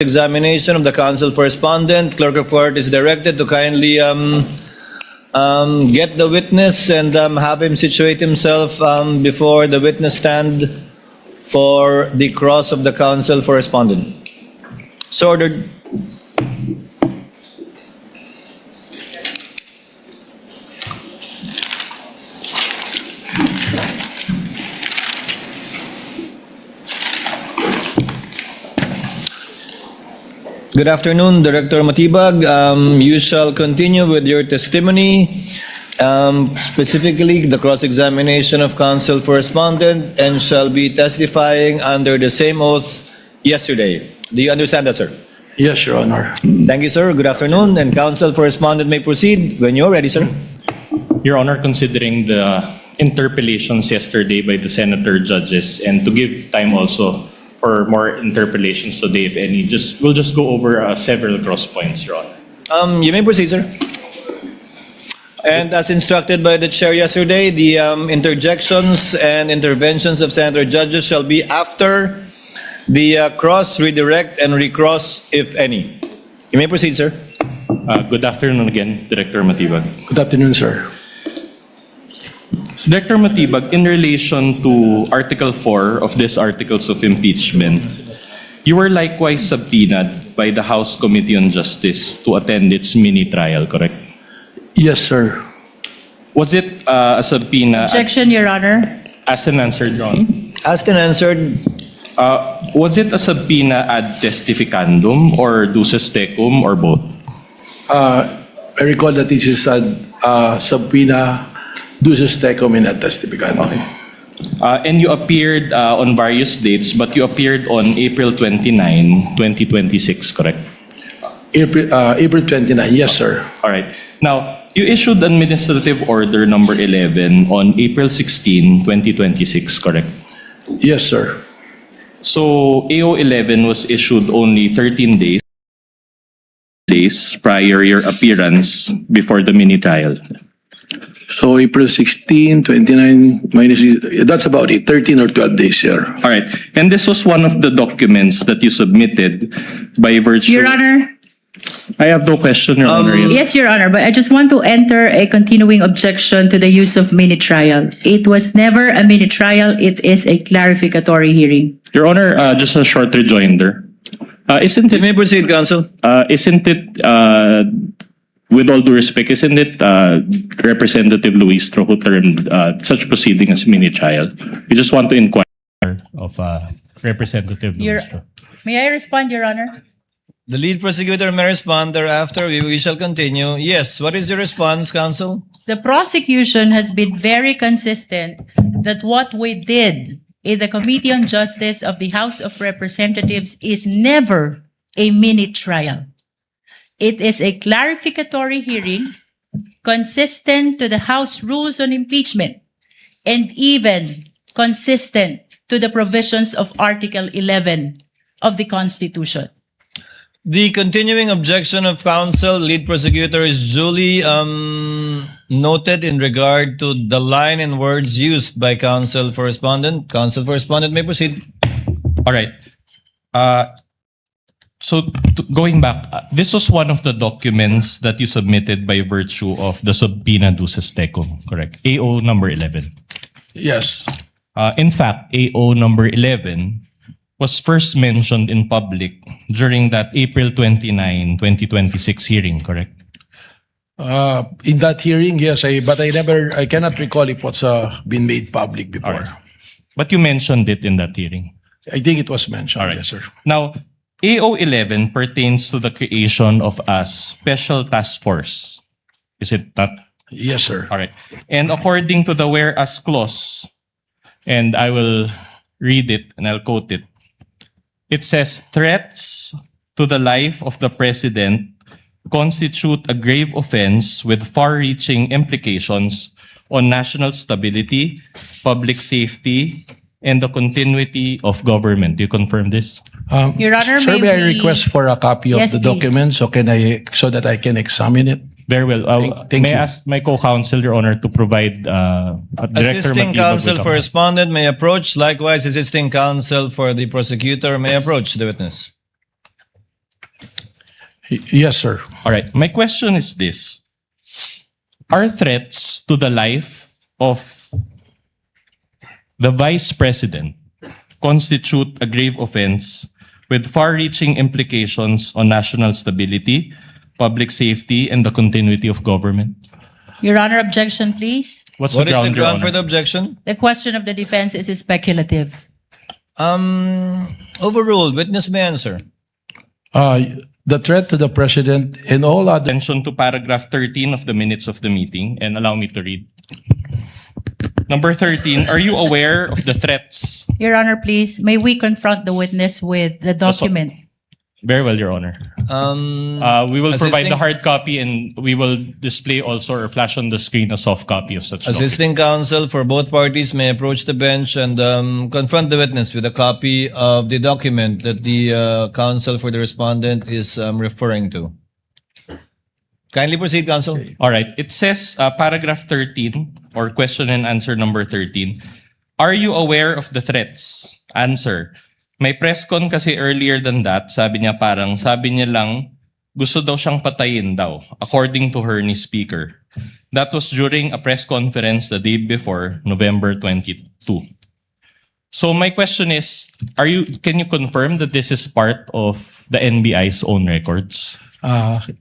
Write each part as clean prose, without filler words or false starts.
Examination of the counsel for respondent. Clerk of Court is directed to kindly get the witness and have him situate himself before the witness stand for the cross of the counsel for respondent. So ordered. Good afternoon, Director Matibag. You shall continue with your testimony, specifically the cross-examination of counsel for respondent, and shall be testifying under the same oath yesterday. Do you understand that, sir? Yes, Your Honor. Thank you, sir. Good afternoon. And counsel for respondent may proceed when you're ready, sir. Your Honor, considering the interpellations yesterday by the senator judges and to give time also for more interpellations today, if any, we'll just go over several cross points, Your Honor. You may proceed, sir. And as instructed by the chair yesterday, the interjections and interventions of senator judges shall be after the cross, redirect, and recross, if any. You may proceed, sir. Good afternoon again, Director Matibag. Good afternoon, sir. Director Matibag, in relation to Article 4 of this Articles of Impeachment, you were likewise subpoenaed by the House Committee on Justice to attend its mini-trial, correct? Yes, sir. Was it a subpoena? Objection, Your Honor. Asked and answered, Your Honor. Asked and answered. Was it a subpoena ad testificandum or duces tecum or both? I recall that this is a subpoena duces tecum in a testificando. And you appeared on various dates, but you appeared on April 29, 2026, correct? April 29, yes, sir. All right. Now, you issued Administrative Order number 11 on April 16, 2026, correct? Yes, sir. So, AO 11 was issued only 13 days prior your appearance before the mini-trial. So April 16, 29, minus, that's about it, 13 or 12 days, sir. All right. And this was one of the documents that you submitted by virtue... Your Honor. I have no question, Your Honor. Yes, Your Honor, but I just want to enter a continuing objection to the use of mini-trial. It was never a mini-trial. It is a clarificatory hearing. Your Honor, just a short rejoinder. Isn't You may it, proceed, counsel. with all due respect, isn't it Representative Luis Tro who termed such proceeding as mini-trial? We just want to inquire of Representative Luis Tro. May I respond, Your Honor? The lead prosecutor may respond thereafter. We shall continue. Yes, what is your response, counsel? The prosecution has been very consistent that what we did in the Committee on Justice of the House of Representatives is never a mini-trial. It is a clarificatory hearing consistent to the House rules on impeachment and even consistent to the provisions of Article 11 of the Constitution. The continuing objection of counsel, lead prosecutor, is duly noted in regard to the line and words used by counsel for respondent. Counsel for respondent may proceed. All right. Going back, this was one of the documents that you submitted by virtue of the subpoena duces tecum, correct? AO number 11. Yes. In fact, AO number 11 was first mentioned in public during that April 29, 2026 hearing, correct? In that hearing, yes, but I cannot recall if what's been made public before. All right. But you mentioned it in that hearing. I think it was mentioned, All right. yes, sir. Now, AO 11 pertains to the creation of a special task force. Is it not? Yes, sir. All right. And according to the whereas clause, and I will read it and I'll quote it. It says, threats to the life of the president constitute a grave offense with far-reaching implications on national stability, public safety, and the continuity of government. Do you confirm this? Your Honor, sir, may I we- request for a copy of Yes, the please. document so that I can examine it? Very well. Thank may you. I ask my co-counsel, Your Honor, to provide Director Assisting Matibag counsel with a- for respondent may approach. Likewise, assisting counsel for the prosecutor may approach the witness. Yes, sir. All right. My question is this. Are threats to the life of the Vice President constitute a grave offense with far-reaching implications on national stability, public safety, and the continuity of government? Your Honor, objection, please. What's What the is the ground, Your ground for Honor? the objection? The question of the defense is speculative. Overruled. Witness may answer. The threat to the president and all other Attention to paragraph 13 of the minutes of the meeting and allow me to read. Number 13, are you aware of the threats? Your Honor, please, may we confront the witness with the document? Very well, Your Honor. We will provide Assisting- the hard copy and we will display also or flash on the screen a soft copy of such document. Assisting counsel for both parties may approach the bench and confront the witness with a copy of the document that the counsel for the respondent is referring to. Kindly proceed, counsel. All right. It says paragraph 13 or question and answer number 13. Are you aware of the threats? Answer. May press con kasi earlier than that. Sabi niya lang gusto daw siyang patayin daw according to her ni speaker. That was during a press conference the day before, November 22. So my question is, can you confirm that this is part of the NBI's own records?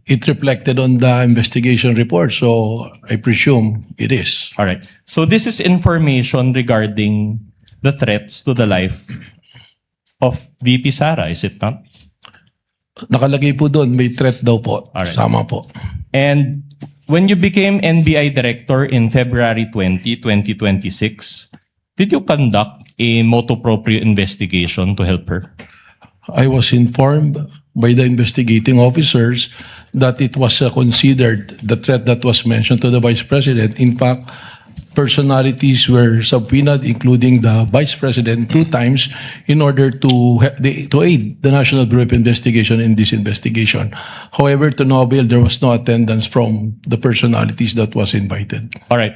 it reflected on the investigation report, so I presume it is. All right. So this is information regarding the threats to the life of VP Sara, is it not? Nakalagay po doon, may threat daw po. Alright. Tama po. And when you became NBI director in February 2026, did you conduct a motu proprio investigation to help her? I was informed by the investigating officers that it was considered the threat that was mentioned to the Vice President. In fact, personalities were subpoenaed, including the Vice President, 2 times in order to aid the National Bureau of Investigation in this investigation. However, to no avail, there was no attendance from the personalities that was invited. All right.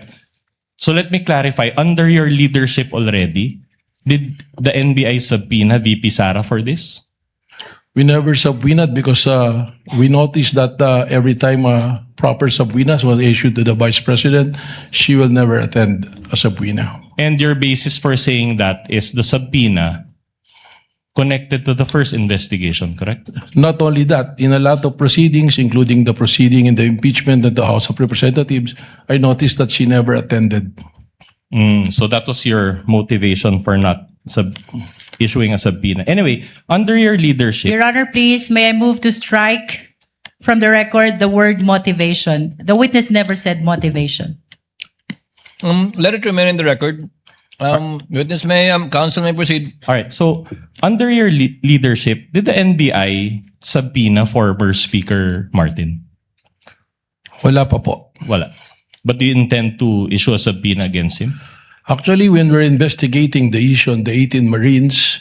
So let me clarify. Under your leadership already, did the NBI subpoena VP Sara for this? We never subpoenaed because we noticed that every time proper subpoenas was issued to the Vice President, she will never attend a subpoena. And your basis for saying that is the subpoena connected to the first investigation, correct? Not only that, in a lot of proceedings, including the proceeding in the impeachment at the House of Representatives, I noticed that she never attended. So that was your motivation for not issuing a subpoena. Anyway, under your leadership, Your Honor, please, may I move to strike from the record the word motivation? The witness never said motivation. Let it remain in the record. Witness may, counsel may proceed. all right. So under your leadership, did the NBI subpoena former Speaker Martin? Wala pa po. Wala. But do you intend to issue a subpoena against him? Actually, when we're investigating the issue on the 18 Marines,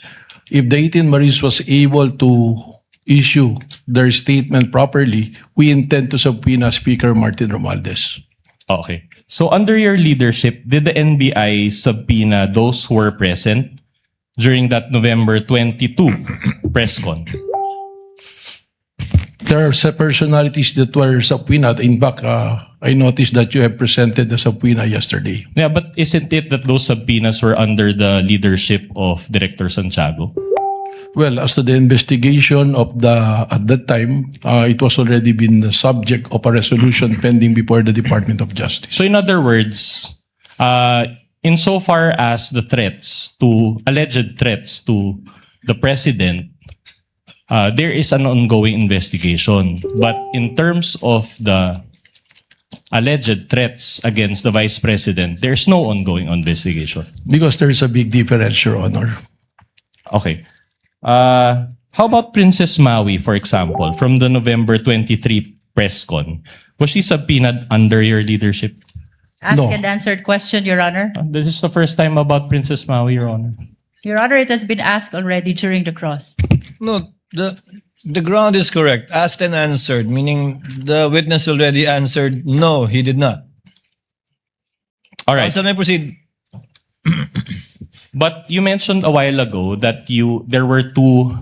if the 18 Marines was able to issue their statement properly, we intend to subpoena Speaker Martin Romualdez. Okay. So under your leadership, did the NBI subpoena those who were present during that November 22 press con? There are some personalities that were subpoenaed. In fact, I noticed that you have presented the subpoena yesterday. Yeah, but isn't it that those subpoenas were under the leadership of Director Santiago? Well, as to the investigation of at that time, it was already been the subject of a resolution pending before the Department of Justice. So in other words, insofar as the alleged threats to the president, there is an ongoing investigation. But in terms of the alleged threats against the vice president, there's no ongoing investigation. Because there's a big difference, Your Honor. Okay. How about Princess Maui, for example, from the November 23 press con? Was she subpoenaed under your leadership? Ask No. and answered question, Your Honor. This is the first time about Princess Maui, Your Honor. Your Honor, it has been asked already during the cross. No, the ground is correct. Asked and answered, meaning the witness already answered, no, he did not. All right. Counsel may proceed. But you mentioned a while ago that there were 2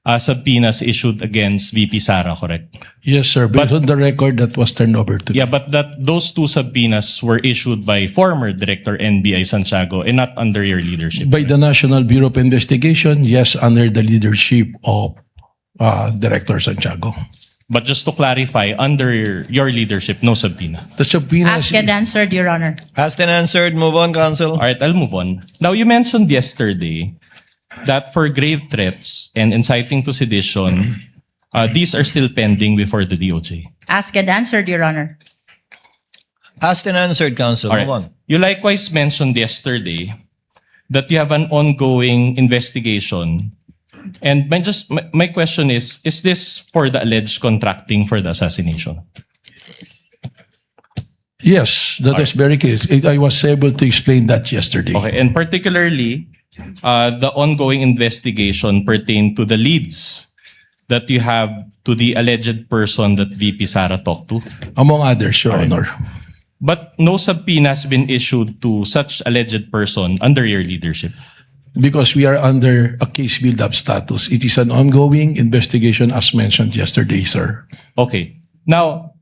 subpoenas issued against VP Sara, correct? Yes, sir. Based on the record that was turned over to Yeah, but those two subpoenas were issued by former Director NBI Santiago and not under your leadership. by the National Bureau of Investigation, yes, under the leadership of Director Santiago. But just to clarify, under your leadership, no subpoena. The subpoenas, Asked and answered, Your Honor. Asked and answered. Move on, Counsel. All right, I'll move on. Now, you mentioned yesterday that for grave threats and inciting to sedition, these are still pending before the DOJ. Asked and answered, Your Honor. Asked and answered, Counsel. All Move right. on. You likewise mentioned yesterday that you have an ongoing investigation. And my question is this for the alleged contracting for the assassination? yes, that was very clear. I was able to explain that yesterday. Okay, and particularly, the ongoing investigation pertain to the leads that you have to the alleged person that VP Sara talked to. Among others, Your Honor. But no subpoena has been issued to such alleged person under your leadership. Because we are under a case build-up status. It is an ongoing investigation as mentioned yesterday, sir. Okay. Now,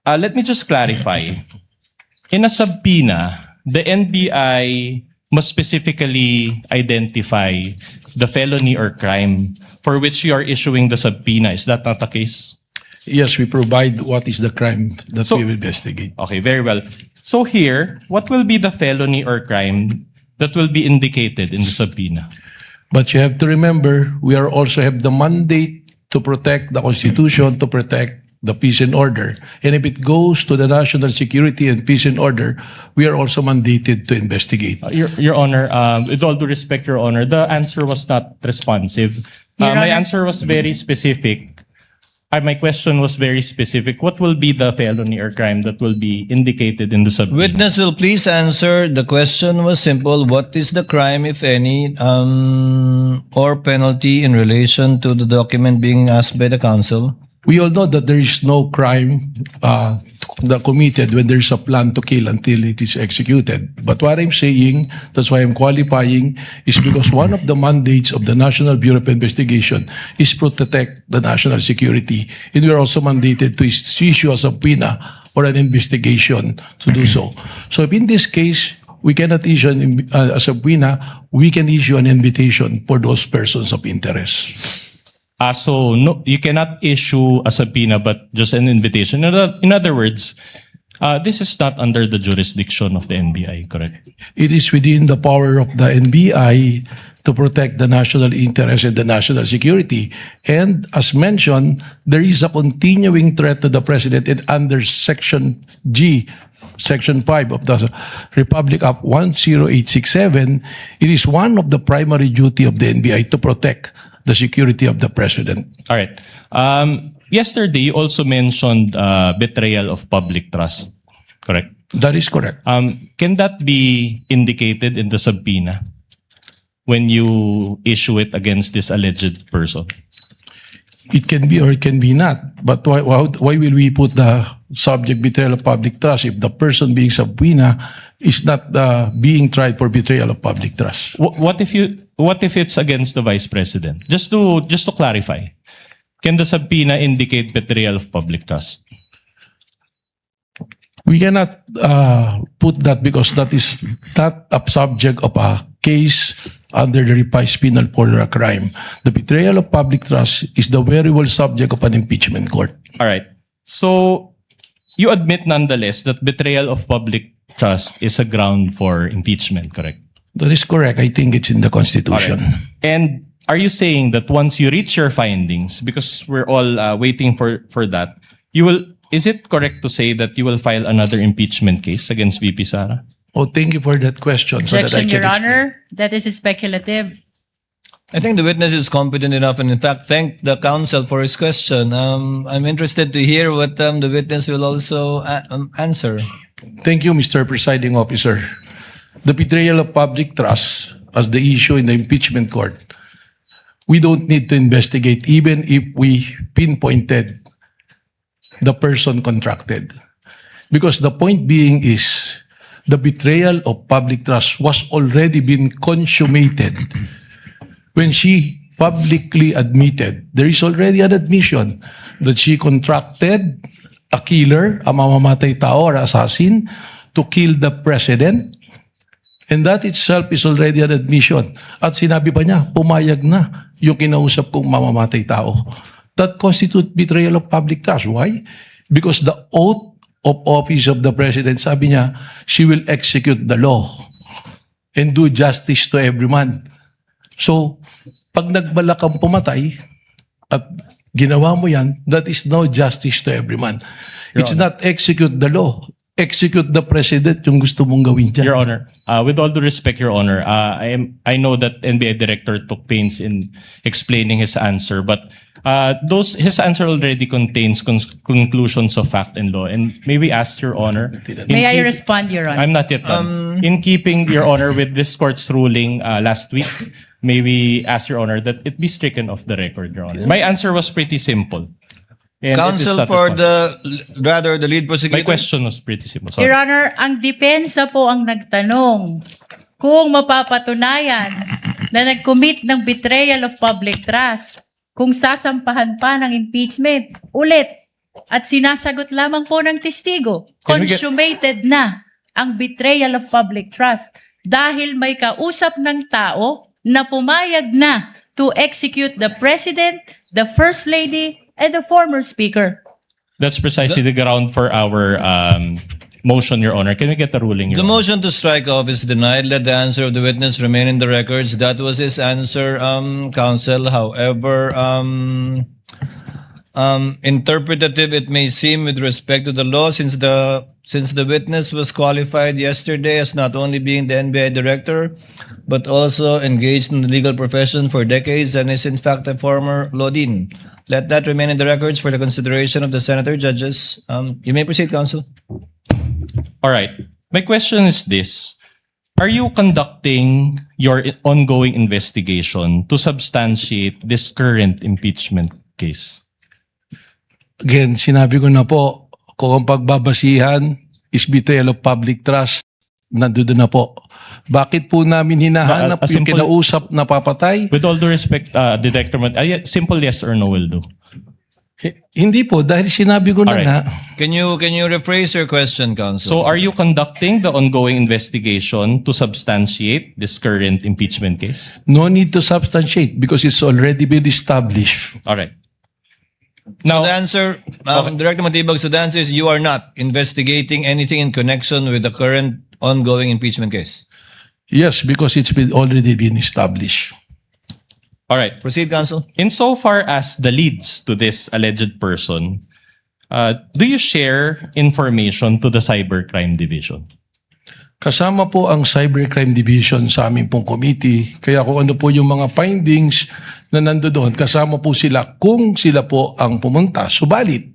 let me just clarify. In a subpoena, the NBI must specifically identify the felony or crime for which you are issuing the subpoena. Is that not the case? Yes, we provide what is the crime that So- we will investigate. Okay, very well. So here, what will be the felony or crime that will be indicated in the subpoena? But you have to remember, we are also have the mandate to protect the Constitution, to protect the peace and order. And if it goes to the national security and peace and order, we are also mandated to investigate. Your Honor, with all due respect, Your Honor, the answer was not responsive. Your My Honor. answer was very specific. My question was very specific. What will be the felony or crime that will be indicated in the subpoena? Witness will please answer. The question was simple. What is the crime, if any, or penalty in relation to the document being asked by the counsel? We all know that there is no crime that committed when there is a plan to kill until it is executed. But what I'm saying, that's why I'm qualifying, is because one of the mandates of the National Bureau of Investigation is to protect the national security. And we are also mandated to issue a subpoena or an investigation to do so. So if in this case, we cannot issue a subpoena, we can issue an invitation for those persons of interest. So no, you cannot issue a subpoena, but just an invitation. In other words, this is not under the jurisdiction of the NBI, correct? It is within the power of the NBI to protect the national interest and the national security. And as mentioned, there is a continuing threat to the President and under Section G, Section 5 of the Republic Act 10867, it is one of the primary duty of the NBI to protect the security of the President. All right. Yesterday, you also mentioned betrayal of public trust, correct? That is correct. Can that be indicated in the subpoena when you issue it against this alleged person? It can be or it can be not. But why will we put the subject betrayal of public trust if the person being subpoena is not being tried for betrayal of public trust? What if it's against the vice president? Just to clarify, can the subpoena indicate betrayal of public trust? We cannot put that because that is not a subject of a case under the revised penal code or a crime. The betrayal of public trust is the very well subject of an impeachment court. All right. So you admit nonetheless that betrayal of public trust is a ground for impeachment, correct? That is correct. I think it's in the Constitution. All right. And are you saying that once you reach your findings, because we're all waiting for that, you will? Is it correct to say that you will file another impeachment case against VP Sara? Oh, thank you for that question. So that I Objection, can Your explain. Honor. That is speculative. I think the witness is competent enough and in fact thank the counsel for his question. I'm interested to hear what the witness will also answer. Thank you, Mr. Presiding Officer. The betrayal of public trust as the issue in the impeachment court, we don't need to investigate even if we pinpointed the person contracted. Because the point being is the betrayal of public trust was already been consummated when she publicly admitted, there is already an admission that she contracted a killer, a mamamatay tao or assassin, to kill the president. And that itself is already an admission. At sinabi pa niya, pumayag na yung kinausap kong mamamatay tao. That constitutes betrayal of public trust. Why? Because the oath of office of the president, sabi niya, she will execute the law and do justice to every man. So, pag nagbalak kang pumatay at ginawa mo yan, that is no justice to every man. It's not execute the law. Execute the president yung gusto mong gawin dyan. Your Honor, with all due respect, Your Honor, I know that NBI Director took pains in explaining his answer, but his answer already contains conclusions of fact and law. And may we ask, Your Honor? May I respond, Your Honor? I'm not yet done. In keeping, Your Honor, with this court's ruling last week, may we ask, Your Honor, that it be stricken off the record, Your Honor? My answer was pretty simple. And it is Counsel not for responsive. the lead prosecutor. My question was pretty simple. Sorry. Your Honor, ang depensa po ang nagtanong kung mapapatunayan na nag-commit ng betrayal of public trust, kung sasampahan pa ng impeachment ulit at sinasagot lamang po ng testigo, Can we get- consummated na ang betrayal of public trust dahil may kausap ng tao na pumayag na to execute the President, the First Lady, and the former Speaker. That's precisely the ground for our motion, Your Honor. Can we get the ruling, Your The Honor? motion to strike off is denied. Let the answer of the witness remain in the records. That was his answer, counsel. However, interpretative it may seem with respect to the law, since the witness was qualified yesterday as not only being the NBI director, but also engaged in the legal profession for decades and is in fact a former law dean. Let that remain in the records for the consideration of the senator judges. You may proceed, counsel. All right. My question is this. Are you conducting your ongoing investigation to substantiate this current impeachment case? Again, sinabi ko na po, kung ang pagbabasihan is betrayal of public trust, nandoon na po. Bakit po namin hinahanap A yung simple- kinausap na papatay? With all due respect, Detective, simple yes or no will do. Hindi po, dahil sinabi ko na Alright. nga, Can you rephrase your question, counsel? So are you conducting the ongoing investigation to substantiate this current impeachment case? no need to substantiate because it's already been established. All right. The Now, answer, Director Matibag, so the answer is you are not investigating anything in connection with the current ongoing impeachment case. Yes, because it's already been established. all right. Proceed, counsel. Insofar as the leads to this alleged person, do you share information to the Cybercrime Division? Kasama po ang Cybercrime Division sa aming pong committee. Kaya kung ano po yung mga findings na nandoon, kasama po sila kung sila po ang pumunta. Subalit,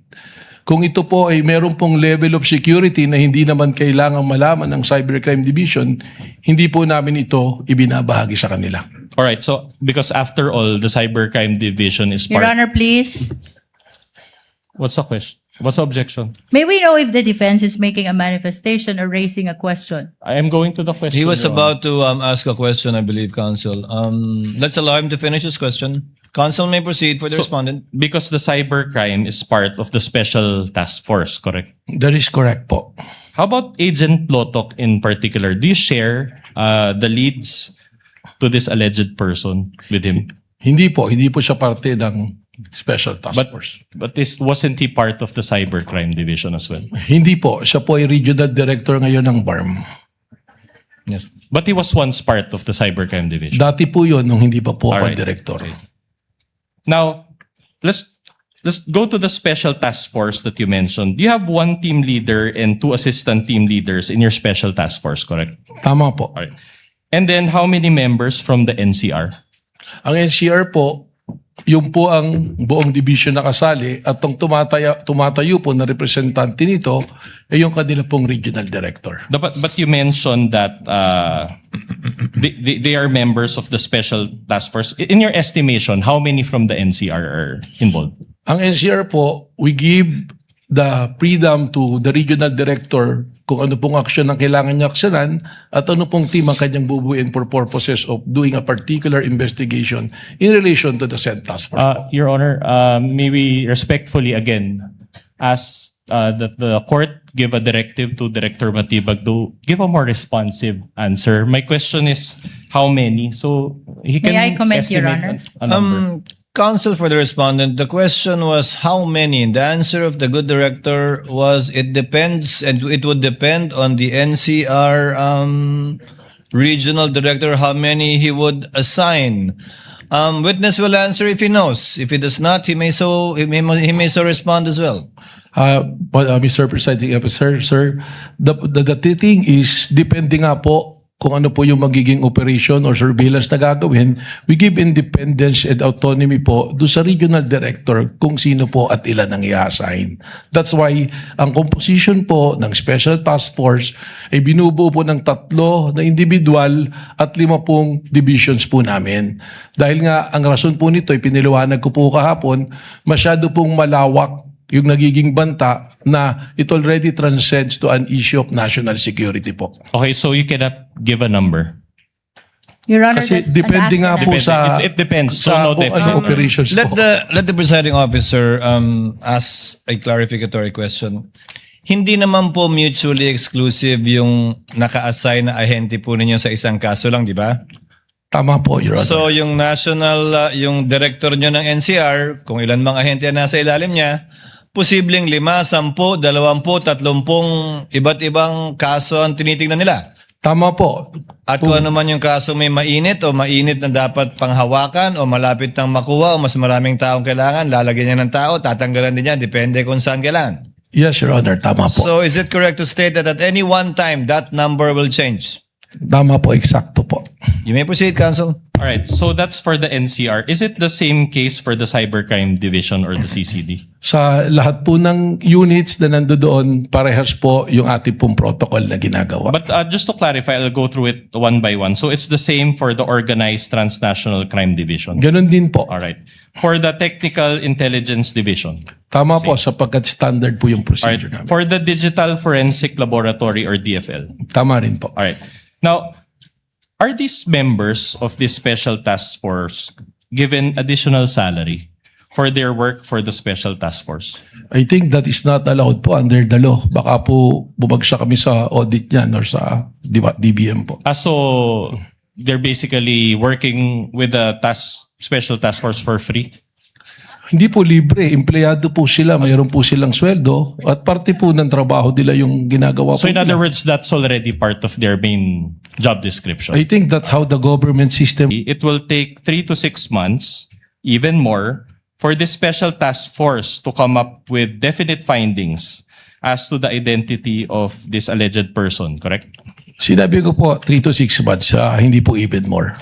kung ito po ay meron pong level of security na hindi naman kailangang malaman ng Cybercrime Division, hindi po namin ito ibinabahagi sa kanila. All right. So because after all, the Cybercrime Division is Your part. Honor, please. What's the question? What's the objection? May we know if the defense is making a manifestation or raising a question? I am going to the question. He was Your about to ask a question, I believe, counsel. Let's allow him to finish his question. Counsel may proceed for the respondent. Because the cybercrime is part of the special task force, correct? That is correct po. How about Agent Plotok in particular? Do you share the leads to this alleged person with him? Hindi po siya parte ng Special Task Force. But wasn't he part of the cybercrime division as well? Hindi po, siya po ay regional director ngayon ng BARM. Yes. But he was once part of the cybercrime division. Dati po yun nung hindi pa po ako Alright. director. Now, let's go to the special task force that you mentioned. You have one team leader and two assistant team leaders in your special task force, correct? Tama po. All right. And then how many members from the NCR? Ang NCR po, yung po ang buong division na kasali at ang tumatayo po na representante nito ay yung kanila pong regional director. But you mentioned that they are members of the special task force. In your estimation, how many from the NCR are involved? Ang NCR po, we give the freedom to the regional director kung ano pong aksyon ang kailangan niya aksyonan at ano pong team ang kanyang bubuin for purposes of doing a particular investigation in relation to the said task force. Your Honor, may we respectfully again ask that the court give a directive to Director Matibag to give a more responsive answer. My question is how many? So he can May I comment, Your estimate Honor? a number. Counsel for the respondent, the question was how many? The answer of the good director was it depends, and it would depend on the NCR regional director how many he would assign. Witness will answer if he knows. If he does not, he may so respond as well. Mr. Presiding Officer, sir, the thing is, depende nga po kung ano po yung magiging operation or surveillance na gagawin, we give independence and autonomy po do sa regional director kung sino po at ilan ang i-assign. That's why ang composition po ng Special Task Force ay binubuo po ng 3 na individual at 5 pong divisions po namin. Dahil nga ang rason po nito ay piniliwanag ko po kahapon, masyado pong malawak yung nagiging banta na it already transcends to an issue of national security po. Okay, so you cannot give a number. Your Honor, Kasi that's depende an nga ask po and sa It depends. So sa no kung definite. ano operations Let po. the presiding officer ask a clarificatory question. Hindi naman po mutually exclusive yung naka-assign na ahente po ninyo sa isang kaso lang, di ba? Tama po, Your Honor. So yung national, yung director nyo ng NCR, kung ilan mang ahente ang nasa ilalim niya, posibleng 5, 10, 20, 30 iba't ibang kaso ang tinitingnan nila. Tama po. At kung ano man yung kaso may mainit o mainit na dapat panghawakan o malapit nang makuha o mas maraming taong kailangan, lalagyan niya ng tao, tatanggalan din niya, depende kung saan kailangan. Yes, Your Honor. Tama po. So is it correct to state that at any one time, that number will change? Tama po. Eksakto po. You may proceed, counsel. All right, so that's for the NCR. Is it the same case for the Cybercrime Division or the CCD? Sa lahat po ng units na nandoon, parehas po yung ating pong protocol na ginagawa. But just to clarify, I'll go through it one by one. So it's the same for the Organized Transnational Crime Division. Ganon din po. All right. For the Technical Intelligence Division. Tama po sapagkat standard po yung All right. procedure namin. For the Digital Forensic Laboratory or DFL. Tama rin po. All right. Now, are these members of this special task force given additional salary for their work for the special task force? I think that is not allowed po under the law. Baka po bumagsak kami sa audit niyan or sa DBM po. So they're basically working with the special task force for free? Hindi po libre. Empleyado po sila. Mayroon po silang sweldo. At parte po ng trabaho nila yung ginagawa So po in nila. other words, that's already part of their main job description. I think that's how the government system. It will take 3 to 6 months, even more, for this special task force to come up with definite findings as to the identity of this alleged person, correct? Sinabi ko po 3 to 6 months. Hindi po even more.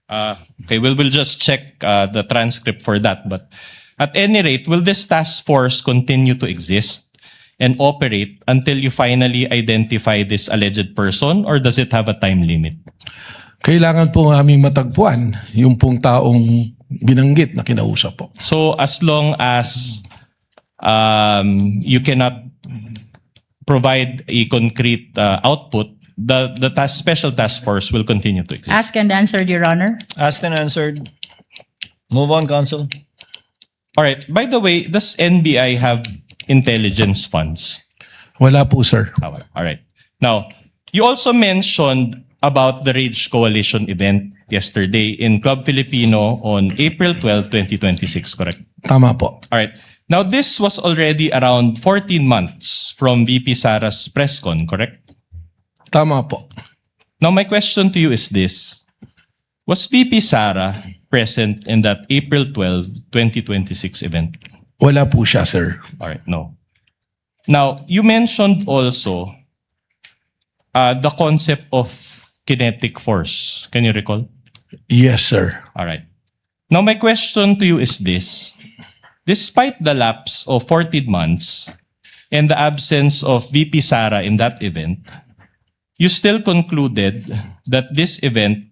Okay, we'll just check the transcript for that. But at any rate, will this task force continue to exist and operate until you finally identify this alleged person, or does it have a time limit? Kailangan po aming matagpuan yung pong taong binanggit na kinausap po. So as long as you cannot provide a concrete output, the special task force will continue to exist. Asked and answered, Your Honor. Asked and answered. Move on, counsel. All right. By the way, does NBI have intelligence funds? Wala po, sir. All right. Now, you also mentioned about the Rage Coalition event yesterday in Club Filipino on April 12, 2026, correct? Tama po. All right. Now, this was already around 14 months from VP Sara's press con, correct? Tama po. Now, my question to you is this. Was VP Sara present in that April 12, 2026 event? Wala po siya, sir. All right, no. Now, you mentioned also the concept of kinetic force. Can you recall? Yes, sir. All right. Now, my question to you is this. Despite the lapse of 14 months and the absence of VP Sara in that event, you still concluded that this event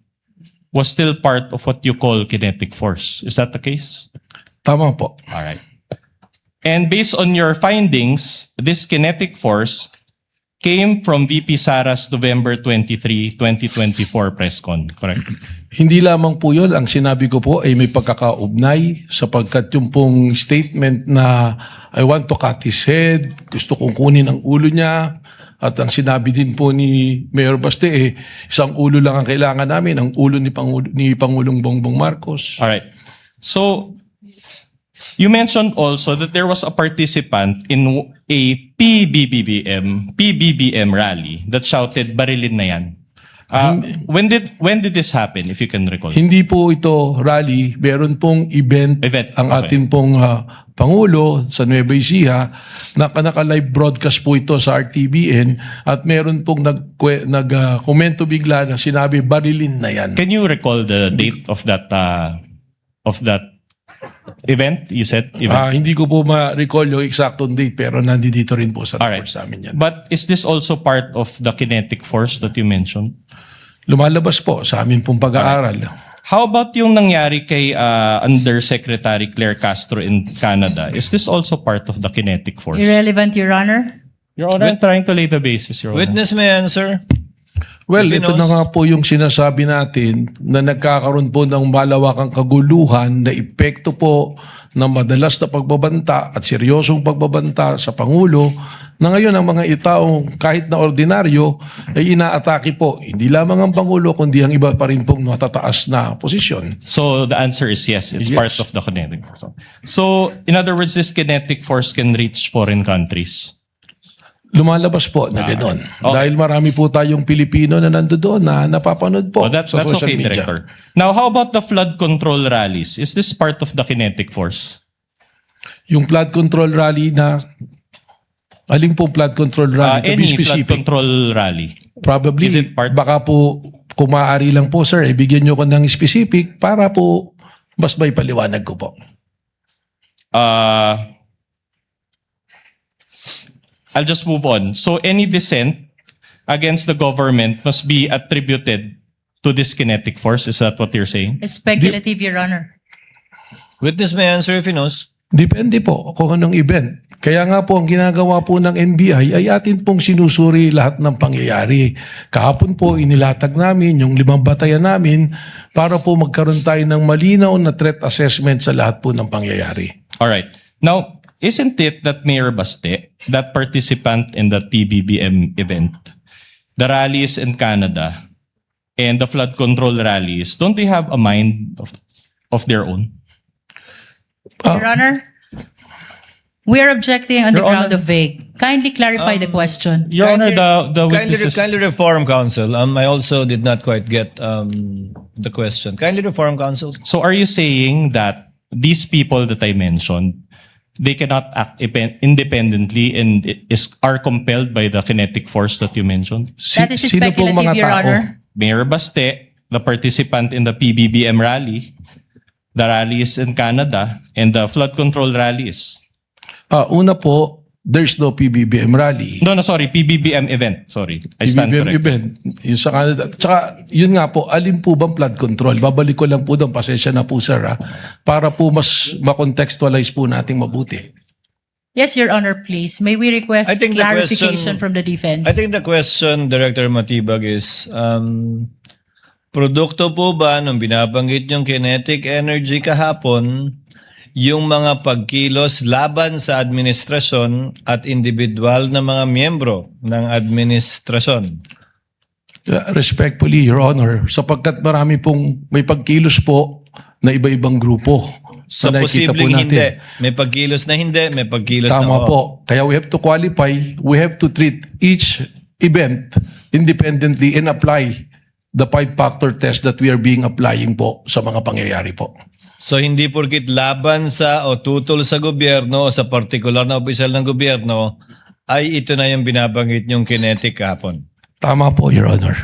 was still part of what you call kinetic force. Is that the case? Tama po. All right. And based on your findings, this kinetic force came from VP Sara's November 23, 2024 press con, correct? Hindi lamang po yun. Ang sinabi ko po ay may pagkakaugnay sapagkat yung pong statement na I want to cut his head, gusto kong kunin ang ulo niya, at ang sinabi din po ni Mayor Baste, isang ulo lang ang kailangan namin, ang ulo ni Pangulong Bongbong Marcos. All right. So, you mentioned also that there was a participant in a PBBM rally that shouted, "Barilin na yan." When did this happen, if you can recall? Hindi po ito rally, meron pong event, Event, ang okay. ating pong Pangulo sa Nueva Ecija, naka-live broadcast po ito sa RTBN at meron pong nag-komento bigla na sinabi, barilin na yan. Can you recall the date of that event? You said event. Hindi ko po ma-recall yung exact date pero nandito rin po sa All right. report sa amin yan. But is this also part of the kinetic force that you mentioned? Lumalabas po sa amin pong pag-aaral. How about yung nangyari kay Undersecretary Claire Castro in Canada? Is this also part of the kinetic force? Irrelevant, Your Honor. Your Honor, I'm trying to lay the basis, Your Honor. Witness may answer. Well, If he ito na knows. nga po yung sinasabi natin na nagkakaroon po ng malawakang kaguluhan na epekto po ng madalas na pagbabanta at seryosong pagbabanta sa Pangulo na ngayon ang mga itaong kahit na ordinaryo ay inaatake po. Hindi lamang ang Pangulo kundi ang iba pa rin pong matataas na posisyon. So the answer is yes, it's Yes. part of the kinetic force. So in other words, this kinetic force can reach foreign countries. Lumalabas po na gano'n. Okay. Dahil marami po tayong Pilipino na nandoon na napapanood po Oh, sa that's social okay, media. Director. Now, how about the flood control rallies? Is this part of the kinetic force? Yung flood control rally na aling pong flood control rally to be Any flood specific. control rally? Probably, Is it part- baka po, kung maaari lang po sir, ibigyan nyo ko ng specific para po mas may paliwanag ko po. I'll just move on. So any dissent against the government must be attributed to this kinetic force. Is that what you're saying? Speculative, Your Honor. Witness may answer if he knows. Depende po kung anong event. Kaya nga po ang ginagawa po ng NBI ay atin pong sinusuri lahat ng pangyayari. Kahapon po inilatag namin yung 5 batayan namin para po magkaroon tayo ng malinaw na threat assessment sa lahat po ng pangyayari. All right. Now, isn't it that Mayor Baste, that participant in the PBBM event, the rallies in Canada, and the flood control rallies, don't they have a mind of their own? Your Honor, we are objecting on the Your ground Honor. of vague. Kindly clarify the question. Your Honor, the kindly, witnesses... kindly reform, counsel. I also did not quite get the question. Kindly reform, counsel. So are you saying that these people that I mentioned, they cannot act independently and are compelled by the kinetic force that you mentioned? That is speculative, Your Honor. Mayor Baste, the participant in the PBBM rally, the rallies in Canada, and the flood control rallies. Una po, there's no PBBM rally. No, sorry, PBBM event. Sorry, I stand PBBM corrected. event, yung sa Canada. Tsaka, yun nga po, alin po bang flood control? Babalik ko lang po doon, pasensya na po sir, para po mas makontextualize po nating mabuti. Yes, Your Honor, please. May we request I think the clarification question- from the defense? I think the question, Director Matibag, is produkto po ba nung binabanggit yung kinetic energy kahapon yung mga pagkilos laban sa administrasyon at individual na mga miyembro ng administrasyon? Respectfully, Your Honor, sapagkat marami pong may pagkilos po na iba-ibang grupo. So na nakikita po posibleng hindi. natin. May pagkilos na hindi, may pagkilos na Tama oo. po. Kaya we have to qualify, we have to treat each event independently and apply the 5-factor test that we are being applying po sa mga pangyayari po. So hindi porkit laban sa o tutol sa gobyerno o sa partikular na opisyal ng gobyerno ay ito na yung binabanggit yung kinetic kahapon. Tama po, Your Honor.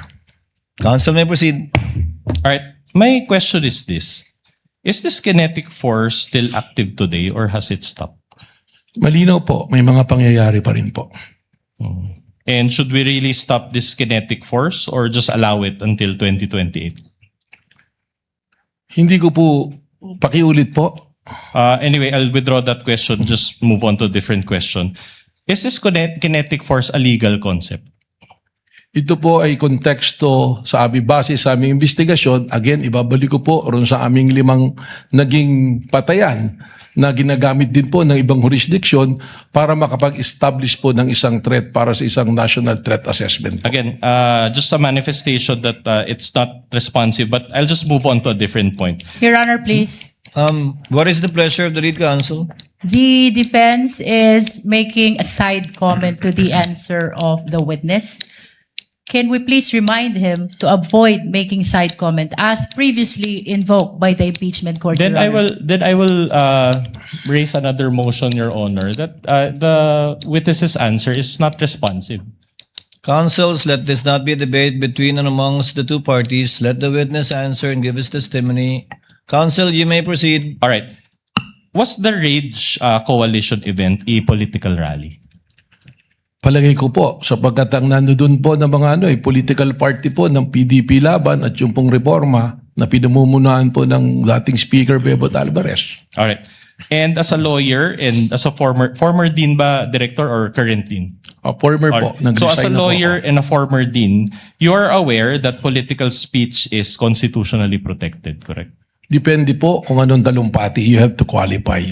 Counsel may proceed. All right. My question is this. Is this kinetic force still active today or has it stopped? Malinaw po, may mga pangyayari pa rin po. And should we really stop this kinetic force or just allow it until 2028? Hindi ko po, pakiulit po, Anyway, I'll withdraw that question. Just move on to a different question. Is this kinetic force a legal concept? Ito po ay konteksto sa base sa aming investigasyon. Again, ibabalik ko po ron sa aming 5 naging patayan na ginagamit din po ng ibang jurisdiction para makapag-establish po ng isang threat para sa isang national threat assessment. Again, just a manifestation that it's not responsive, but I'll just move on to a different point. Your Honor, please. What is the pleasure of the lead counsel? The defense is making a side comment to the answer of the witness. Can we please remind him to avoid making side comment as previously invoked by the impeachment court? Then Your I Honor? will raise another motion, Your Honor, that the witness's answer is not responsive. Counsels, let this not be a debate between and amongst the two parties. Let the witness answer and give his testimony. Counsel, you may proceed. All right. Was the Rage Coalition event a political rally? Palagay ko po, sapagkat ang nandoon po ng mga political party po ng PDP Laban at yung pong reforma na pinamumunuan po ng dating Speaker Bebot Alvarez. All right. And as a lawyer and as a former dean ba, director or current dean? Former All po. right. So as a nag-resign na po lawyer ako. and a former dean, you are aware that political speech is constitutionally protected, correct? Depende po kung anong talumpati. You have to qualify.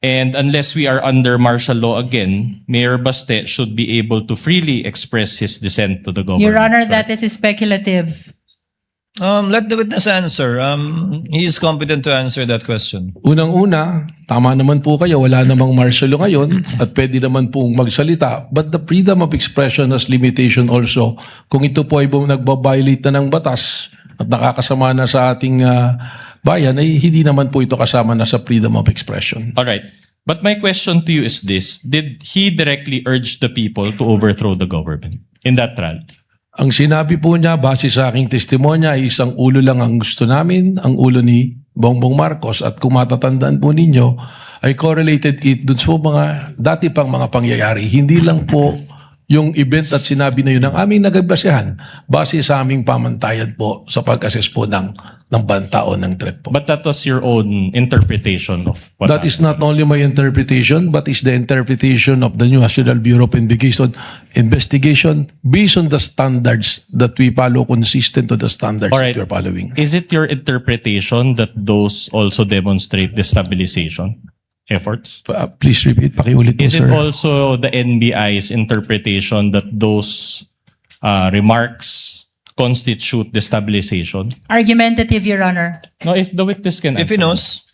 And unless we are under martial law again, Mayor Baste should be able to freely express his dissent to the government. Your Honor, correct? that is speculative. Let the witness answer. He is competent to answer that question. Unang-una, tama naman po kayo, wala namang martial law ngayon at pwede naman pong magsalita. But the freedom of expression has limitation also. Kung ito po ay nagbabiolate na ng batas at nakakasama na sa ating bayan, ay hindi naman po ito kasama na sa freedom of expression. All right. But my question to you is this. Did he directly urge the people to overthrow the government in that rally? Ang sinabi po niya, base sa aking testimonya, ay isang ulo lang ang gusto namin, ang ulo ni Bongbong Marcos. At kung matatandaan po ninyo, ay correlated it dun sa mga dati pang mga pangyayari. Hindi lang po yung event at sinabi na yun ang aming nagbasehan base sa aming pamantayan po sa pag-assess po ng banta o ng threat po. But that was your own interpretation of what That is not only my interpretation, but is the interpretation of the new National Bureau of Investigation based on the standards that we follow, consistent to the standards All right. that we're following. Is it your interpretation that those also demonstrate destabilization efforts? Please repeat, pakiulit po, Is it sir. also the NBI's interpretation that those remarks constitute destabilization? Argumentative, Your Honor. No, if the witness can If he answer. knows.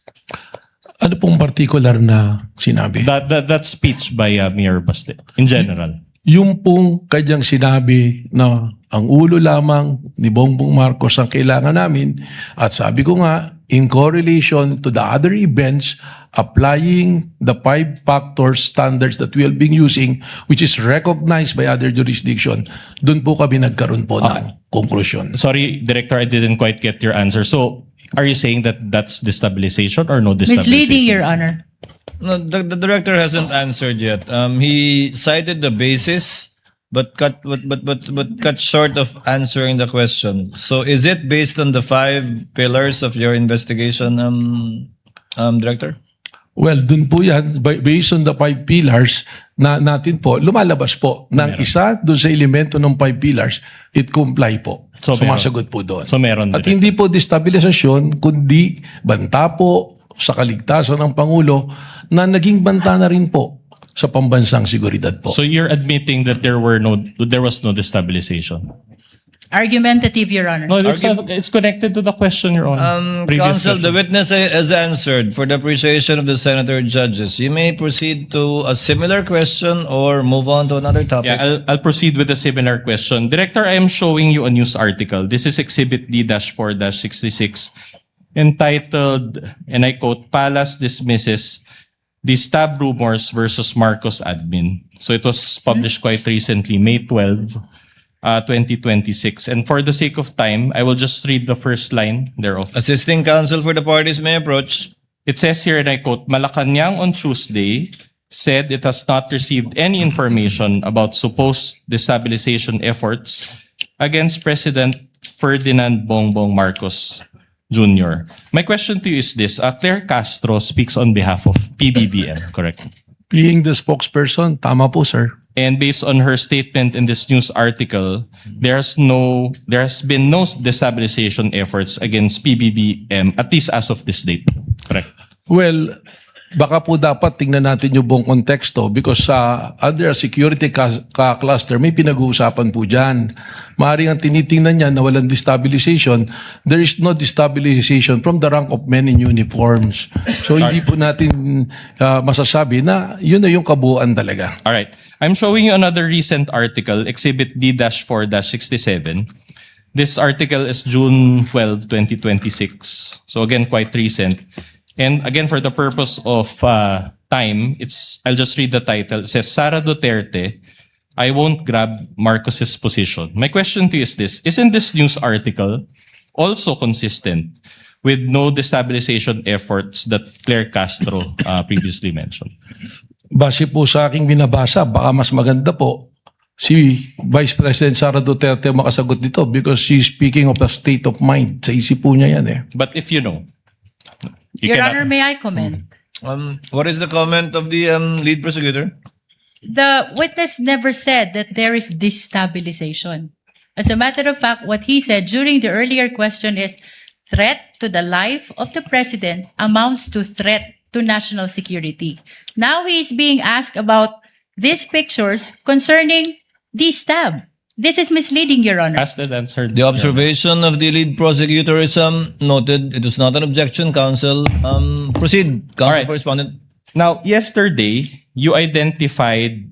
Ano pong particular na sinabi? That speech by Mayor Baste in general. Yung pong kanyang sinabi na ang ulo lamang ni Bongbong Marcos ang kailangan namin at sabi ko nga, in correlation to the other events, applying the 5-factor standards that we have been using, which is recognized by other jurisdiction, dun po kami nagkaroon po ng conclusion. Sorry, Director, I didn't quite get your answer. So, are you saying that that's destabilization or no destabilization? Misleading, Your Honor. No, the director hasn't answered yet. He cited the basis, but cut short of answering the question. So, is it based on the 5 pillars of your investigation, Director? Well, dun po yan, based on the 5 pillars na natin po, lumalabas po ng isa dun sa elemento ng 5 pillars, it comply po. So, Sumasagot po doon. So, meron At din. hindi po destabilisasyon, kundi banta po sa kaligtasan ng Pangulo na naging banta na rin po sa pambansang seguridad po. So, you're admitting that there was no destabilization? Argumentative, Your Honor. No, it's connected to the question, Your Honor. Previous Counsel, the question. witness has answered for the appreciation of the senator judges. You may proceed to a similar question or move on to another topic. Yeah, I'll proceed with a similar question. Director, I am showing you a news article. This is Exhibit D-4-66 entitled, and I quote, Palace dismisses the stab rumors versus Marcos admin. So it was published quite recently, May 12, 2026. And for the sake of time, I will just read the first line thereof. Assisting counsel for the parties may approach. It says here, and I quote, Malacanang on Tuesday said it has not received any information about supposed destabilization efforts against President Ferdinand Bongbong Marcos Jr. My question to you is this. Claire Castro speaks on behalf of PBBM, correct? Being the spokesperson, tama po, sir. And based on her statement in this news article, there has been no destabilization efforts against PBBM, at least as of this date. Correct? Well, baka po dapat tingnan natin yung buong konteksto because under a security cluster, may pinag-uusapan po dyan. Maaaring ang tinitingnan niya na walang destabilization, there is no destabilization from the rank of men in uniforms. So hindi po natin masasabi na yun na yung kabuuan talaga. All right. I'm showing you another recent article, Exhibit D-4-67. This article is June 12, 2026. So again, quite recent. And again, for the purpose of time, I'll just read the title. It says, Sara Duterte, I won't grab Marcos's position. My question to you is this. Isn't this news article also consistent with no destabilization efforts that Claire Castro previously mentioned? Base po sa aking binabasa, baka mas maganda po si Vice President Sara Duterte makasagot dito because she's speaking of a state of mind. Sa isip po niya yan eh. But if you know, you Your cannot- Honor, may I comment? What is the comment of the lead prosecutor? The witness never said that there is destabilization. As a matter of fact, what he said during the earlier question is threat to the life of the president amounts to threat to national security. Now he is being asked about these pictures concerning the stab. This is misleading, Your Honor. asked and answered. The observation of the lead prosecutor is noted. It was not an objection, counsel. Proceed, counsel Alright. for respondent. Now, yesterday, you identified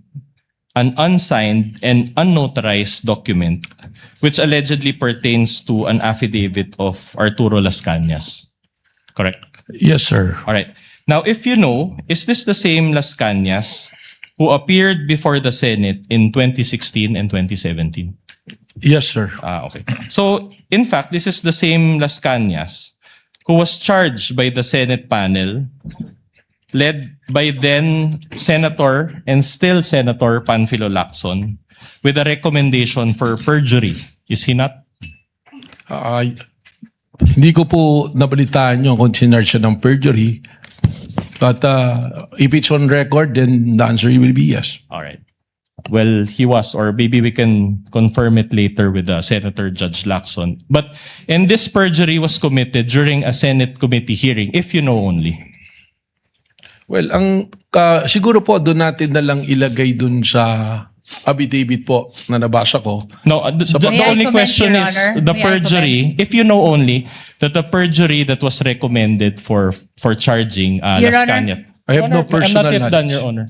an unsigned and unnotarized document which allegedly pertains to an affidavit of Arturo Las Cañas. Correct? Yes, sir. All right. Now, if you know, is this the same Las Cañas who appeared before the Senate in 2016 and 2017? Yes, sir. Okay. So, in fact, this is the same Las Cañas who was charged by the Senate panel led by then Senator and still Senator Panfilo Lacson with a recommendation for perjury. Is he not? Hindi ko po nabalitaan yung kung sinarge siya ng perjury. But if it's on record, then the answer will be yes. All right. Well, he was, or maybe we can confirm it later with Senator Judge Lacson. But, and this perjury was committed during a Senate committee hearing, if you know only. Well, siguro po doon natin na lang ilagay doon sa affidavit po na nabasa ko. No, the May I only comment, question Your is Honor? the May I perjury. If you know only that the perjury that was recommended for charging Your Las Honor? Cañas. I have no I'm personal not yet done, knowledge. Your Honor.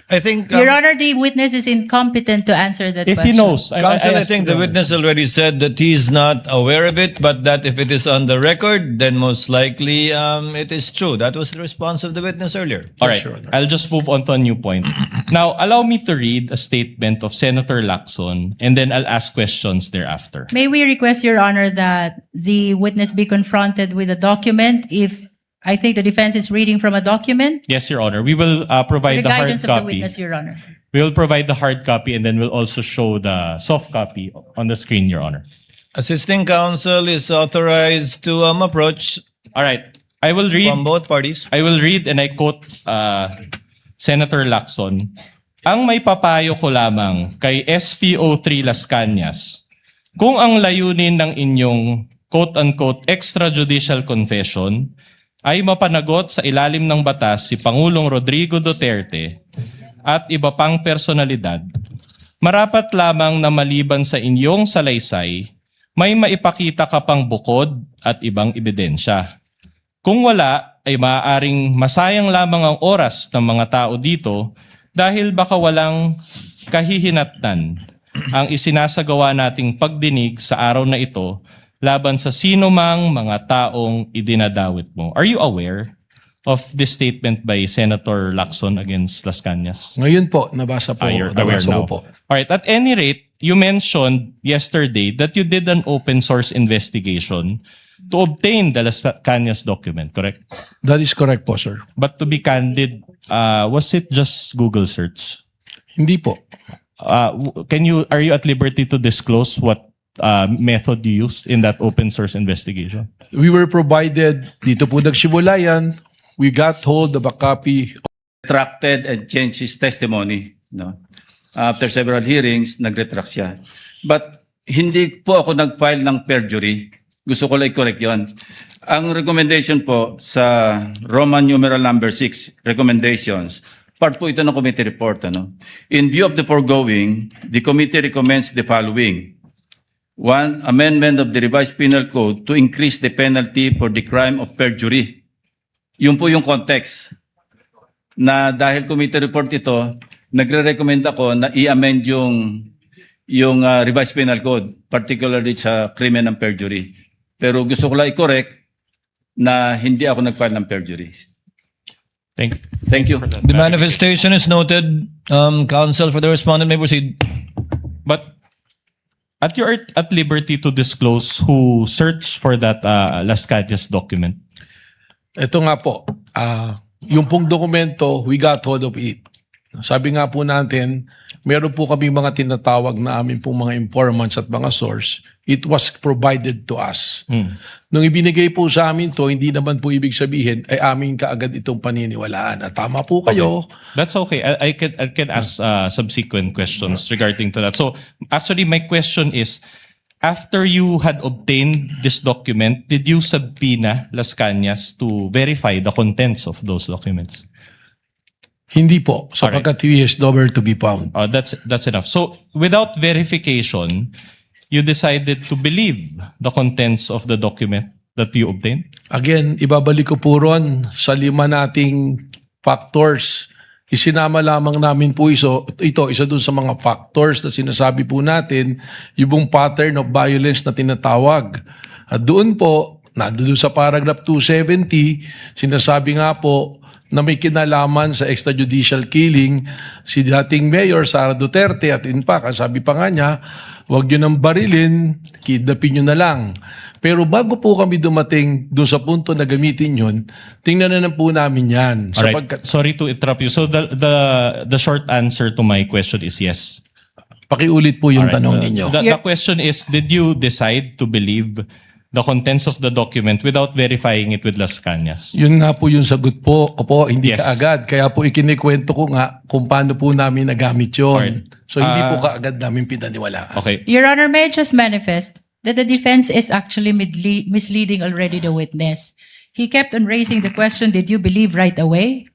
I think, Your Honor, the witness is incompetent to answer that If question. he knows, counsel, I asked think Your the Honor. witness already said that he's not aware of it, but that if it is on the record, then most likely it is true. That was the response of the witness earlier. All right, I'll just move on to a new point. Now, allow me to read a statement of Senator Lacson, and then I'll ask questions thereafter. May we request, Your Honor, that the witness be confronted with a document if I think the defense is reading from a document? Yes, Your Honor. We will The provide the hard guidance of the copy. witness, Your Honor. We will provide the hard copy, and then we'll also show the soft copy on the screen, Your Honor. Assisting counsel is authorized to approach All right. I will read. from both parties. I will read and I quote Senator Lacson. Ang may papayo ko lamang kay SPO3 Las Cañas, kung ang layunin ng inyong quote-unquote extrajudicial confession ay mapanagot sa ilalim ng batas si Pangulong Rodrigo Duterte at iba pang personalidad, marapat lamang na maliban sa inyong salaysay, may maipakita ka pang bukod at ibang ebidensya. Kung wala, ay maaaring masayang lamang ang oras ng mga tao dito dahil baka walang kahihinatnan ang isinasagawa nating pagdinig sa araw na ito laban sa sino mang mga taong idinadawit mo. Are you aware of this statement by Senator Lacson against Las Cañas? Ngayon po, nabasa po. You're aware nabasa ko now. po. All right. At any rate, you mentioned yesterday that you did an open source investigation to obtain the Las Cañas document, correct? That is correct po, sir. But to be candid, was it just Google search? Hindi po. Are you at liberty to disclose what method you used in that open source investigation? We were provided, dito po nagsimula yan, we got hold of a copy. Retracted and changed his testimony. No? After several hearings, nag-retract siya. But hindi po ako nag-file ng perjury. Gusto ko lang i-correct yun. Ang recommendation po sa Roman numeral number 6, recommendations, part po ito ng committee report. Ano? In view of the foregoing, the committee recommends the following. 1, amendment of the revised penal code to increase the penalty for the crime of perjury. Yun po yung context. Na dahil committee report ito, nagre-recommend ako na i-amend yung revised penal code, particularly sa crimen ng perjury. Pero gusto ko lang i-correct na hindi ako nag-file ng perjury. Thank you. The manifestation is noted. Counsel for the respondent may proceed. But at your at liberty to disclose who searched for that Las Cañas document. Ito nga po, yung pong dokumento, we got hold of it. Sabi nga po natin, meron po kami mga tinatawag na amin pong mga informants at mga source. It was provided to us. Nung ibinigay po sa amin to, hindi naman po ibig sabihin ay amin kaagad itong paniniwalaan. At tama po kayo. That's okay. I can ask subsequent questions regarding to that. So actually, my question is, after you had obtained this document, did you subpoena Las Cañas to verify the contents of those documents? Hindi po, sapagkat he is nowhere to be found. That's enough. So without verification, you decided to believe the contents of the document that you obtained? Again, ibabalik ko po ron sa 5 nating factors. Isinama lamang namin po ito, isa dun sa mga factors na sinasabi po natin, yung pattern of violence na tinatawag. At doon po, nandun sa paragraph 270, sinasabi nga po na may kinalaman sa extrajudicial killing si dating Mayor Sara Duterte at in fact, sabi pa nga niya, huwag nyo nang barilin, kidnapin nyo na lang. Pero bago po kami dumating doon sa punto na gamitin yun, tingnan na po namin yan. Alright. Sorry to interrupt you. So the short answer to my question is yes. Pakiulit po yung Alright. tanong ninyo. The question is, did you decide to believe the contents of the document without verifying it with Las Cañas? Yun nga po yung sagot po ko po, hindi Yes. kaagad. Kaya po ikinikwento ko nga kung paano po namin nagamit yun. Alright. So hindi po kaagad namin pinaniwalaan. Okay. Your Honor, may I just manifest that the defense is actually misleading already the witness. He kept on raising the question, did you believe right away?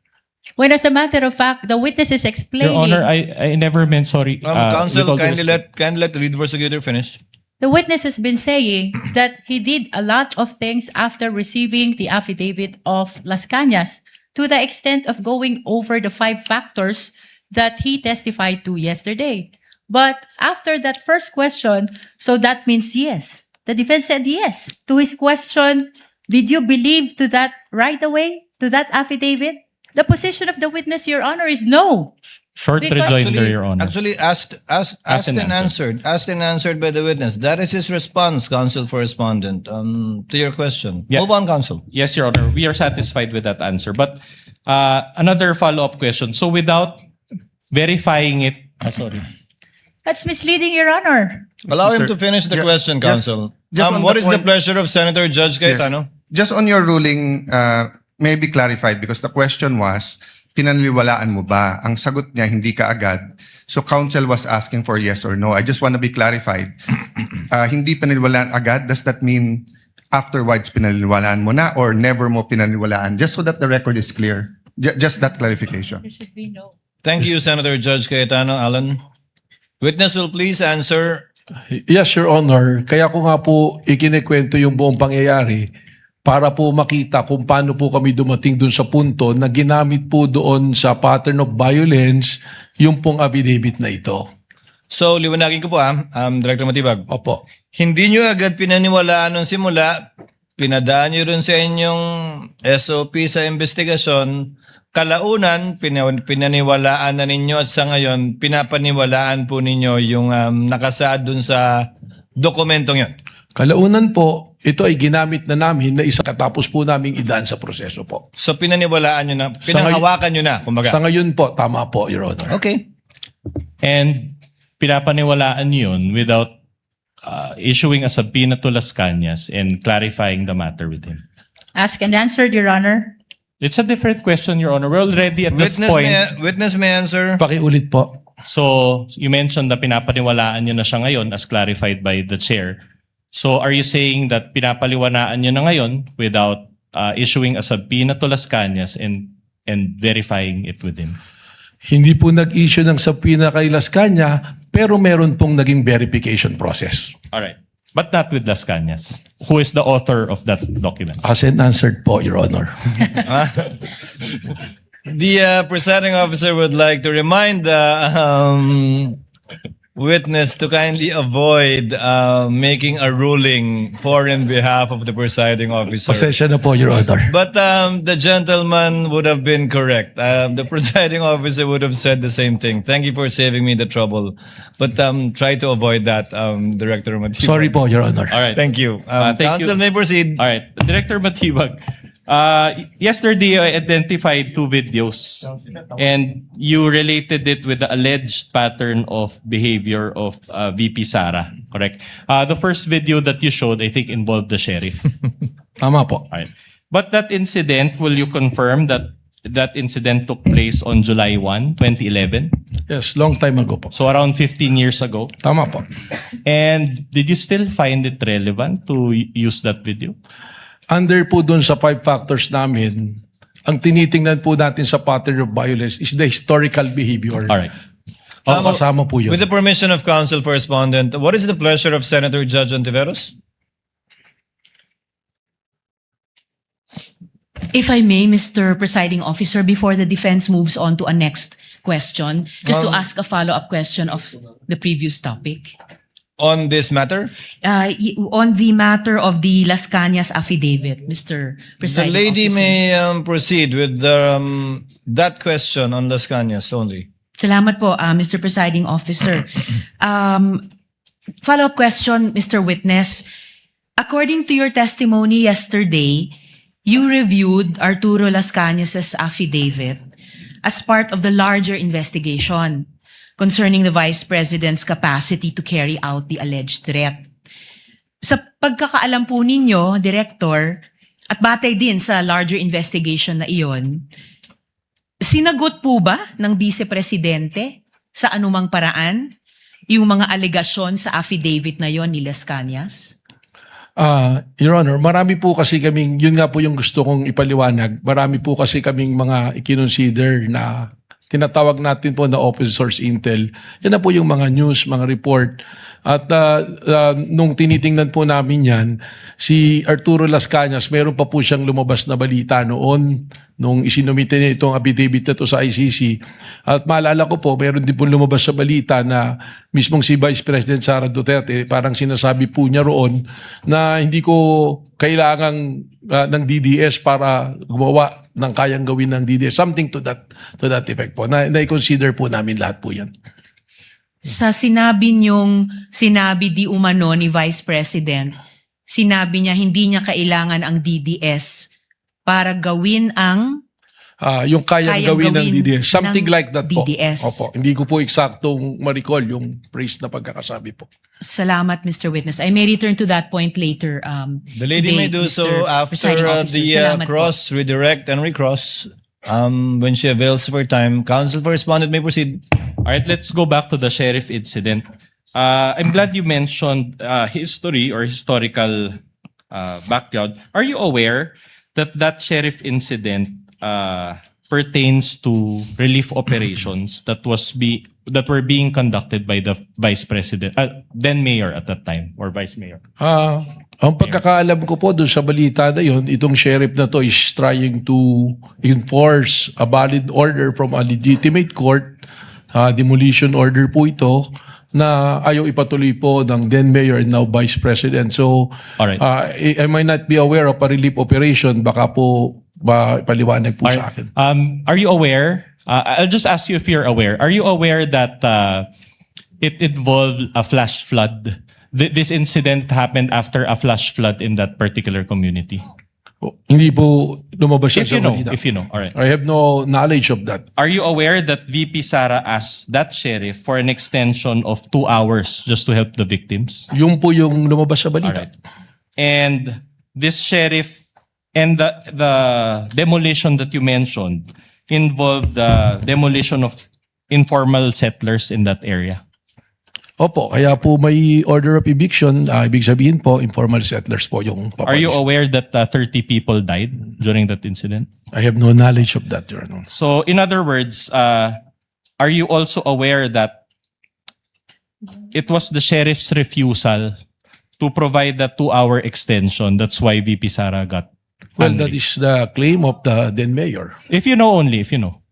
When as a matter of fact, the witness is Your explaining. Honor, I never meant, sorry. Counsel, with all due kindly respect. let the lead prosecutor finish. The witness has been saying that he did a lot of things after receiving the affidavit of Las Cañas, to the extent of going over the 5 factors that he testified to yesterday. But after that first question, so that means yes. The defense said yes. To his question, did you believe to that right away, to that affidavit? The position of the witness, Your Honor, is no. Short Because- rejoinder, Your Honor. Actually, asked and answered by the witness. That is his response, counsel for respondent, to your question. Yeah. Move on, counsel. Yes, Your Honor. We are satisfied with that answer. But another follow-up question. So without verifying it, sorry. That's misleading, Your Honor. Allow him Sir, to finish the ju- question, just- counsel. just on What the is the point- pleasure of Senator Judge Cayetano? Just on your ruling, may be clarified because the question was, pinaniniwalaan mo ba? Ang sagot niya, hindi ka agad. So counsel was asking for yes or no. I just want to be clarified. Hindi pinaniniwalaan agad, does that mean afterwards pinaniniwalaan mo na or never mo pinaniniwalaan? Just so that the record is clear. Just that clarification. There should be no. Thank you, Senator Judge Cayetano. Alan. Witness will please answer. Yes, Your Honor. Kaya ko nga po ikinikwento yung buong pangyayari para po makita kung paano po kami dumating doon sa punto na ginamit po doon sa pattern of violence yung pong affidavit na ito. So, liwanagin ko po Director Matibag. Opo. Hindi nyo agad pinaniwalaan nung simula, pinadaan nyo rin sa inyong SOP sa investigasyon, kalaunan, pinaniwalaan na ninyo at sa ngayon, pinapaniwalaan po ninyo yung nakasaad dun sa dokumentong yun. Kalaunan po, ito ay ginamit na namin na isa katapos po naming idaan sa proseso po. So, pinaniwalaan nyo na, pinanghawakan nyo na, kumbaga. Sa ngayon po, tama po, Your Honor. Okay. And pinapaniwalaan yun without issuing a subpoena to Las Cañas and clarifying the matter with him? Asked and answered, Your Honor. It's a different question, Your Honor. We're already at this point. Witness may answer. Pakiulit po. So, you mentioned na pinapaniwalaan nyo na siya ngayon as clarified by the chair. So, are you saying that pinapaliwanaan nyo na ngayon without issuing a subpoena to Las Cañas and verifying it with him? Hindi po nag-issue ng subpoena kay Las Cañas, pero meron pong naging verification process. All right. But not with Las Cañas. Who is the author of that document? As and answered po, Your Honor. The presiding officer would like to remind the witness to kindly avoid making a ruling for and behalf of the presiding officer. Pasensya na po, Your Honor. But the gentleman would have been correct. The presiding officer would have said the same thing. Thank you for saving me the trouble. But try to avoid that, Director Matibag. Sorry po, Your Honor. All right. Thank you. Thank Counsel you. may proceed. All right. Director Matibag, yesterday I identified 2 videos and you related it with the alleged pattern of behavior of VP Sara, correct? The first video that you showed, I think, involved the sheriff. Tama po. All right. But that incident, will you confirm that that incident took place on July 1, 2011? Yes, long time ago po. So around 15 years ago. Tama po. And did you still find it relevant to use that video? Under po dun sa 5 factors namin, ang tinitingnan po natin sa pattern of violence is the historical behavior. All right. Kasama po yun. With the permission of counsel for respondent, what is the pleasure of Senator Judge Ontiveros? If I may, Mr. Presiding Officer, before the defense moves on to a next question, just to ask a follow-up question of the previous topic. On this matter? On the matter of the Las Cañas affidavit, Mr. The Presiding lady Officer. may proceed with that question on Las Cañas only. Salamat po, Mr. Presiding Officer. Follow-up question, Mr. Witness. According to your testimony yesterday, you reviewed Arturo Las Cañas' affidavit as part of the larger investigation concerning the Vice President's capacity to carry out the alleged threat. Sa pagkakaalam po ninyo, Director, at batay din sa larger investigation na iyon, sinagot po ba ng Vice Presidente sa anumang paraan yung mga alegasyon sa affidavit na yon ni Las Cañas? Your Honor, marami po kasi kaming, yun nga po yung gusto kong ipaliwanag, marami po kasi kaming mga ikinonsider na tinatawag natin po na open source intel. Yan na po yung mga news, mga report. At nung tinitingnan po namin yan, si Arturo Las Cañas, meron pa po siyang lumabas na balita noon nung isinumite niya itong affidavit na to sa ICC. At maalala ko po, meron din po lumabas sa balita na mismong si Vice President Sara Duterte, parang sinasabi po niya roon na hindi ko kailangan ng DDS para gumawa ng kayang gawin ng DDS. Something to that effect po. Na-consider po namin lahat po yan. Sa sinabi di umano ni Vice President, sinabi niya hindi niya kailangan ang DDS para gawin ang Yung kayang gawin ng DDS. Something ng like that po. DDS. Opo. Hindi ko po eksaktong ma-recall yung phrase na pagkakasabi po. Salamat, Mr. Witness. I may return to that point later. The lady today, may do so Mr. after Presiding Officer. the Salamat po. cross, redirect, and recross. When she avails of her time, counsel for respondent may proceed. All right, let's go back to the sheriff incident. I'm glad you mentioned history or historical background. Are you aware that that sheriff incident pertains to relief operations that were being conducted by the vice president, then mayor at that time, or vice mayor? Ang pagkakaalam ko po doon sa balita na yun, itong sheriff na to is trying to enforce a valid order from a legitimate court, demolition order po ito, na ayaw ipatuloy po ng then mayor and now vice president. So, Alright. I might not be aware of a relief operation, baka po paliwanag po sa akin. Are you aware? I'll just ask you if you're aware. Are you aware that it involved a flash flood? This incident happened after a flash flood in that particular community. Hindi po lumabas siya If you sa know, balita. if you know. All right. I have no knowledge of that. Are you aware that VP Sara asked that sheriff for an extension of 2 hours just to help the victims? Yung po yung lumabas sa balita. Alright. And this sheriff and the demolition that you mentioned involved the demolition of informal settlers in that area. Opo, kaya po may order of eviction. Ibig sabihin po, informal settlers po yung Are you papalish. aware that 30 people died during that incident? I have no knowledge of that, Your Honor. So in other words, are you also aware that it was the sheriff's refusal to provide the 2-hour extension? That's why VP Sara got Well, angry. that is the claim of the then mayor. If you know only, if you know.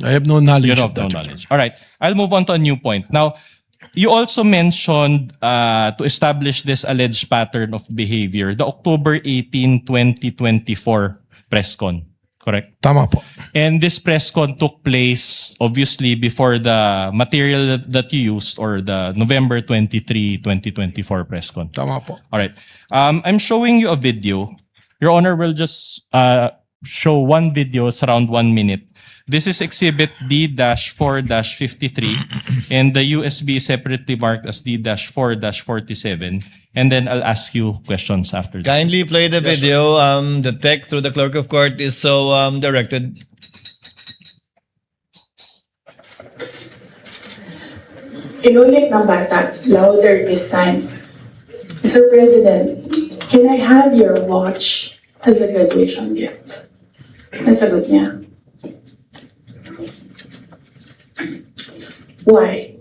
I have no knowledge You of have no that. Your knowledge. All right. I'll move on to a new point. Now, you also mentioned to establish this alleged pattern of behavior, the October 18, 2024 press con, correct? Tama po. And this press con took place obviously before the material that you used or the November 23, 2024 press con. Tama po. All right. I'm showing you a video. Your Honor will just show one video. It's around 1 minute. This is Exhibit D-4-53, and the USB is separately marked as D-4-47. And then I'll ask you questions after that. Kindly play the video. The tech through the clerk of court is so directed. Inulit ng bata, louder this time. Mr. President, can I have your watch as a graduation gift? Nasagot niya. Why?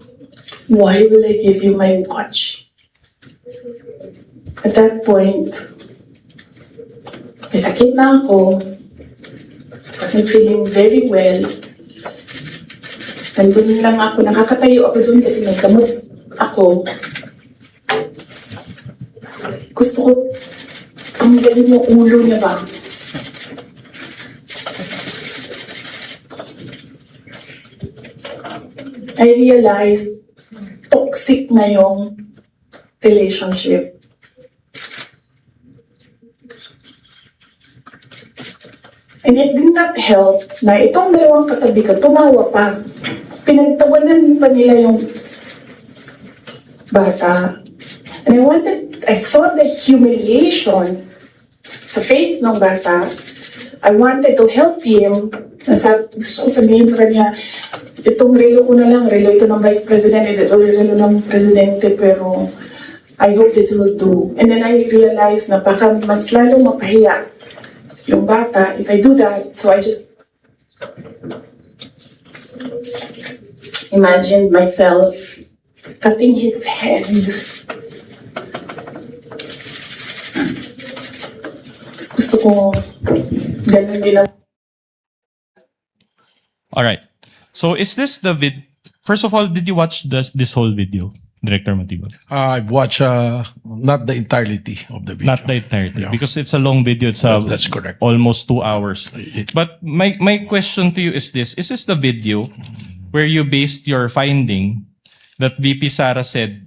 Why will I give you my watch? At that point, may sakit na ako. Wasn't feeling very well. Nandun lang ako, nakakatayo ako dun kasi nagkamot ako. Gusto ko, ang galing yung ulo niya ba? I realized toxic na yung relationship. And it did not help na itong dalawang katabi ko, tumawa pa. Pinagtawanan pa nila yung bata. And I saw the humiliation sa face ng bata. I wanted to help him. Gusto ko sabihin sa kanya, itong relo ko na lang, relo ito ng Vice President, ito relo ng Presidente, pero I hope this will do. And then I realized na baka mas lalong mapahiya yung bata if I do that. So I just imagined myself cutting his head. Gusto ko ganun din ang All right. So is this the First of all, did you watch this whole video, Director Matibag? I've watched not the entirety of the video. Not the entirety, Yeah. because it's a long video. It's That's correct. almost 2 hours. But my question to you is this the video where you based your finding that VP Sara said,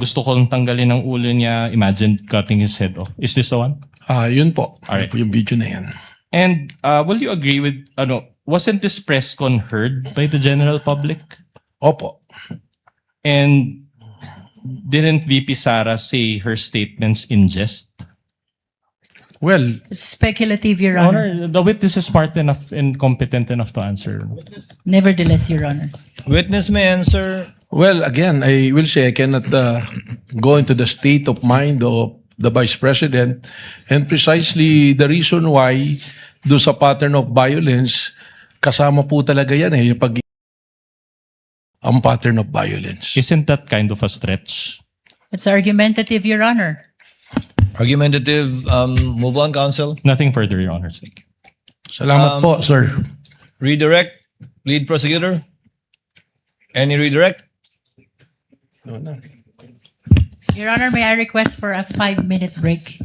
gusto kong tanggalin ang ulo niya, imagine cutting his head off? Is this the one? Yun po. Alright. Yun po yung video na yan. And will you agree with, wasn't this press con heard by the general public? Opo. And didn't VP Sara say her statements in jest? Well, It's speculative, Your Honor. Honor, the witness is smart enough and competent enough to answer. Nevertheless, Your Honor. Witness may answer. well, again, I will say I cannot go into the state of mind of the Vice President, and precisely the reason why do sa pattern of violence, kasama po talaga yan yung ang pattern of violence. Isn't that kind of a stretch? It's argumentative, Your Honor. Argumentative. Move on, counsel. Nothing further, Your Honor. Thank you. Salamat po, sir. Redirect. Lead prosecutor. Any redirect? Your Honor, may I request for a 5-minute break?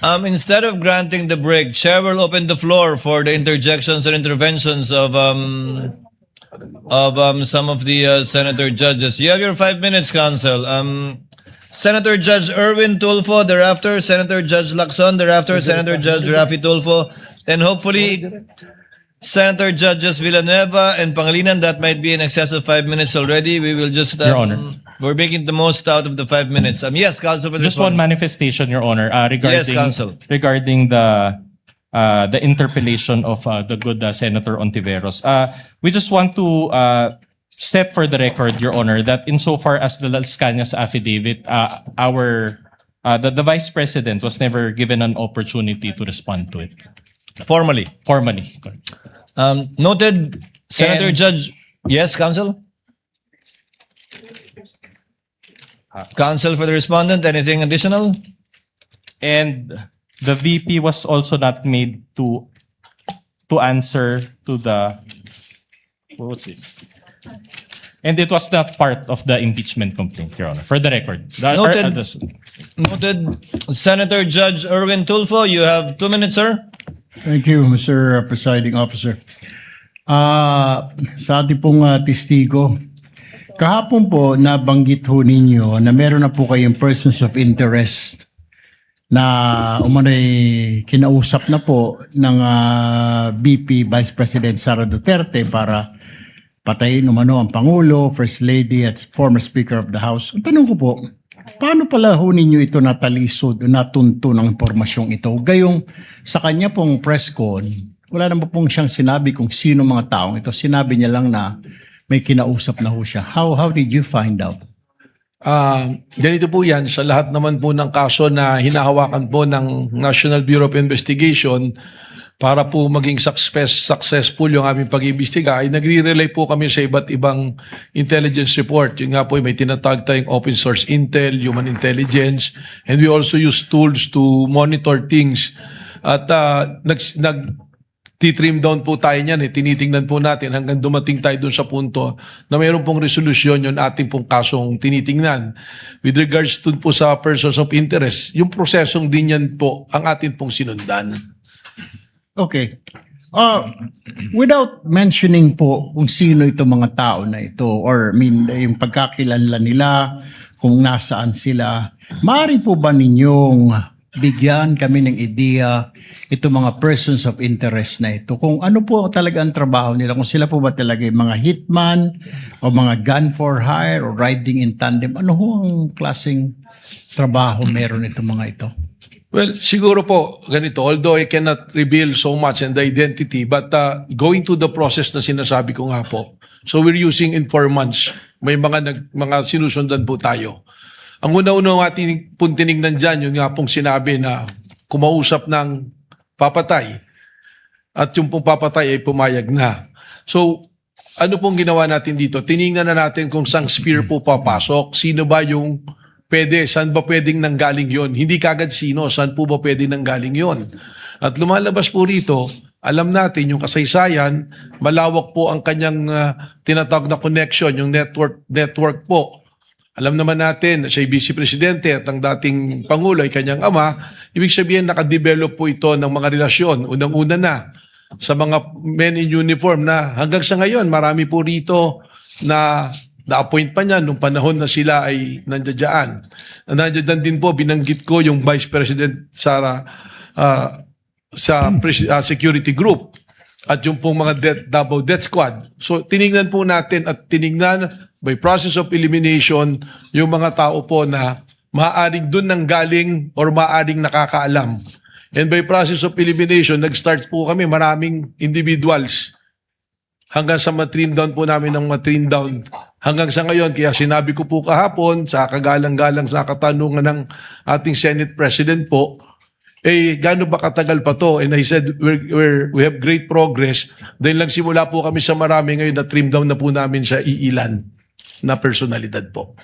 Instead of granting the break, Chair will open the floor for the interjections and interventions of some of the senator judges. You have your 5 minutes, counsel. Senator Judge Erwin Tulfo, thereafter Senator Judge Lacson, thereafter Senator Judge Rafi Tulfo, and hopefully Senator Judges Villanueva and Pangilinan. That might be in excess of 5 minutes already. We will just, Your Honor. we're making the most out of the 5 minutes. Yes, Council for the Just one manifestation, Your Honor, Yes, Counsel. regarding the interpellation of the good Senator Ontiveros. We just want to set for the record, Your Honor, that insofar as the Las Cañas affidavit, the Vice President was never given an opportunity to respond to it Formally. formally. Noted, Senator And- Judge. Yes, Counsel? Counsel for the respondent, anything additional? And the VP was also not made to answer to the what's it? And it was not part of the impeachment complaint, Your Honor. For the record. Noted. Noted. Senator Judge Erwin Tulfo, you have 2 minutes, sir. Thank you, Mr. Presiding Officer. Sa ating pong testigo, kahapon po nabanggit ho ninyo na meron na po kayong persons of interest na umano'y kinausap na po ng VP Vice President Sara Duterte para patayin umano ang Pangulo, First Lady at former Speaker of the House. Ang tanong ko po, paano pala ho ninyo ito natalisod o natunto ng impormasyong ito? Gayong sa kanya pong press con, wala naman pong siyang sinabi kung sino mga taong ito. Sinabi niya lang na may kinausap na ho siya. How did you find out? Ganito po yan, sa lahat naman po ng kaso na hinahawakan po ng National Bureau of Investigation para po maging successful yung aming pag-iimbestiga, ay nagre-rely po kami sa iba't ibang intelligence report. Yung nga po, may tinatawag tayong open source intel, human intelligence, and we also use tools to monitor things. At nag-trim down po tayo niyan, tinitingnan po natin hanggang dumating tayo dun sa punto na mayroon pong resolusyon yung ating pong kasong tinitingnan. With regards to po sa persons of interest, yung prosesong din yan po ang atin pong sinundan. Okay. Without mentioning po kung sino itong mga tao na ito or yung pagkakilanlan nila, kung nasaan sila, maaari po ba ninyong bigyan kami ng ideya itong mga persons of interest na ito? Kung ano po talaga ang trabaho nila, kung sila po ba talaga yung mga hitman o mga gun for hire o riding in tandem, ano ho ang klaseng trabaho meron itong mga ito? Well, siguro po, ganito, although I cannot reveal so much and the identity, but going to the process na sinasabi ko nga po, so we're using informants. May mga sinusundan po tayo. Ang una-una ating pong tinignan dyan, yung nga pong sinabi na kumausap ng papatay at yung pong papatay ay pumayag na. So, ano pong ginawa natin dito? Tinignan na natin kung saan sphere po papasok, sino ba yung pwede, saan ba pwedeng nanggaling yon? Hindi kagad sino, saan po ba pwedeng nanggaling yon? At lumalabas po rito, alam natin yung kasaysayan, malawak po ang kanyang tinatawag na connection, yung network po. Alam naman natin, siya Vice Presidente at ang dating Pangulo ay kanyang ama, ibig sabihin nakadevelop po ito ng mga relasyon, unang-una na sa mga men in uniform na hanggang sa ngayon, marami po rito na na-appoint pa niya nung panahon na sila ay nandiyan. Nandiyan din po, binanggit ko yung Vice President Sara Security Group at yung pong mga double death squad. So tinignan po natin at tinignan by process of elimination yung mga tao po na maaaring dun nang galing or maaaring nakakaalam. And by process of elimination, nag-start po kami maraming individuals hanggang sa matrim down po namin ng matrim down. Hanggang sa ngayon, kaya sinabi ko po kahapon sa kagalang-galang sa katanungan ng ating Senate President po, gaano ba katagal pa to? And I said, we have great progress. Dahil lang simula po kami sa marami ngayon na trim down na po namin sa iilan na personalidad po.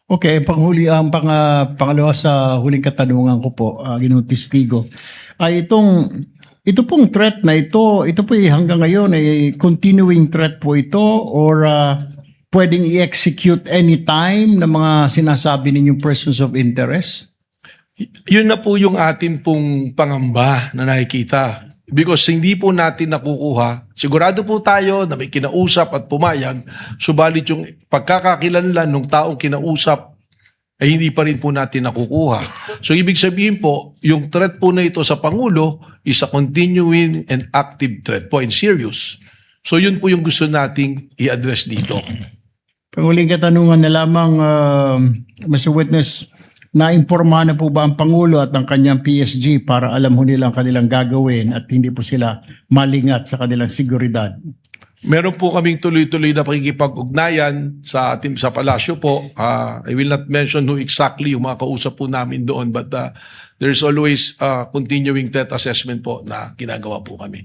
Okay, pangalawa sa huling katanungan ko po, Ginoong Testigo, ay ito pong threat na ito po hanggang ngayon ay continuing threat po ito or pwedeng i-execute anytime ng mga sinasabi ninyong persons of interest? Yun na po yung atin pong pangamba na nakikita. Because hindi po natin nakukuha. Sigurado po tayo na may kinausap at pumayag, subalit yung pagkakakilanlan ng taong kinausap ay hindi pa rin po natin nakukuha. So ibig sabihin po, yung threat po na ito sa Pangulo is a continuing and active threat po and serious. So yun po yung gusto nating i-address dito. Panguling katanungan na lamang, Mr. Witness, naimpormahan na po ba ang Pangulo at ang kanyang PSG para alam ho nila ang kanilang gagawin at hindi po sila malingat sa kanilang seguridad? Meron po kaming tuloy-tuloy na pakikipag-ugnayan sa ating sa palasyo po. I will not mention who exactly yung mga kausap po namin doon, but there's always continuing threat assessment po na ginagawa po kami.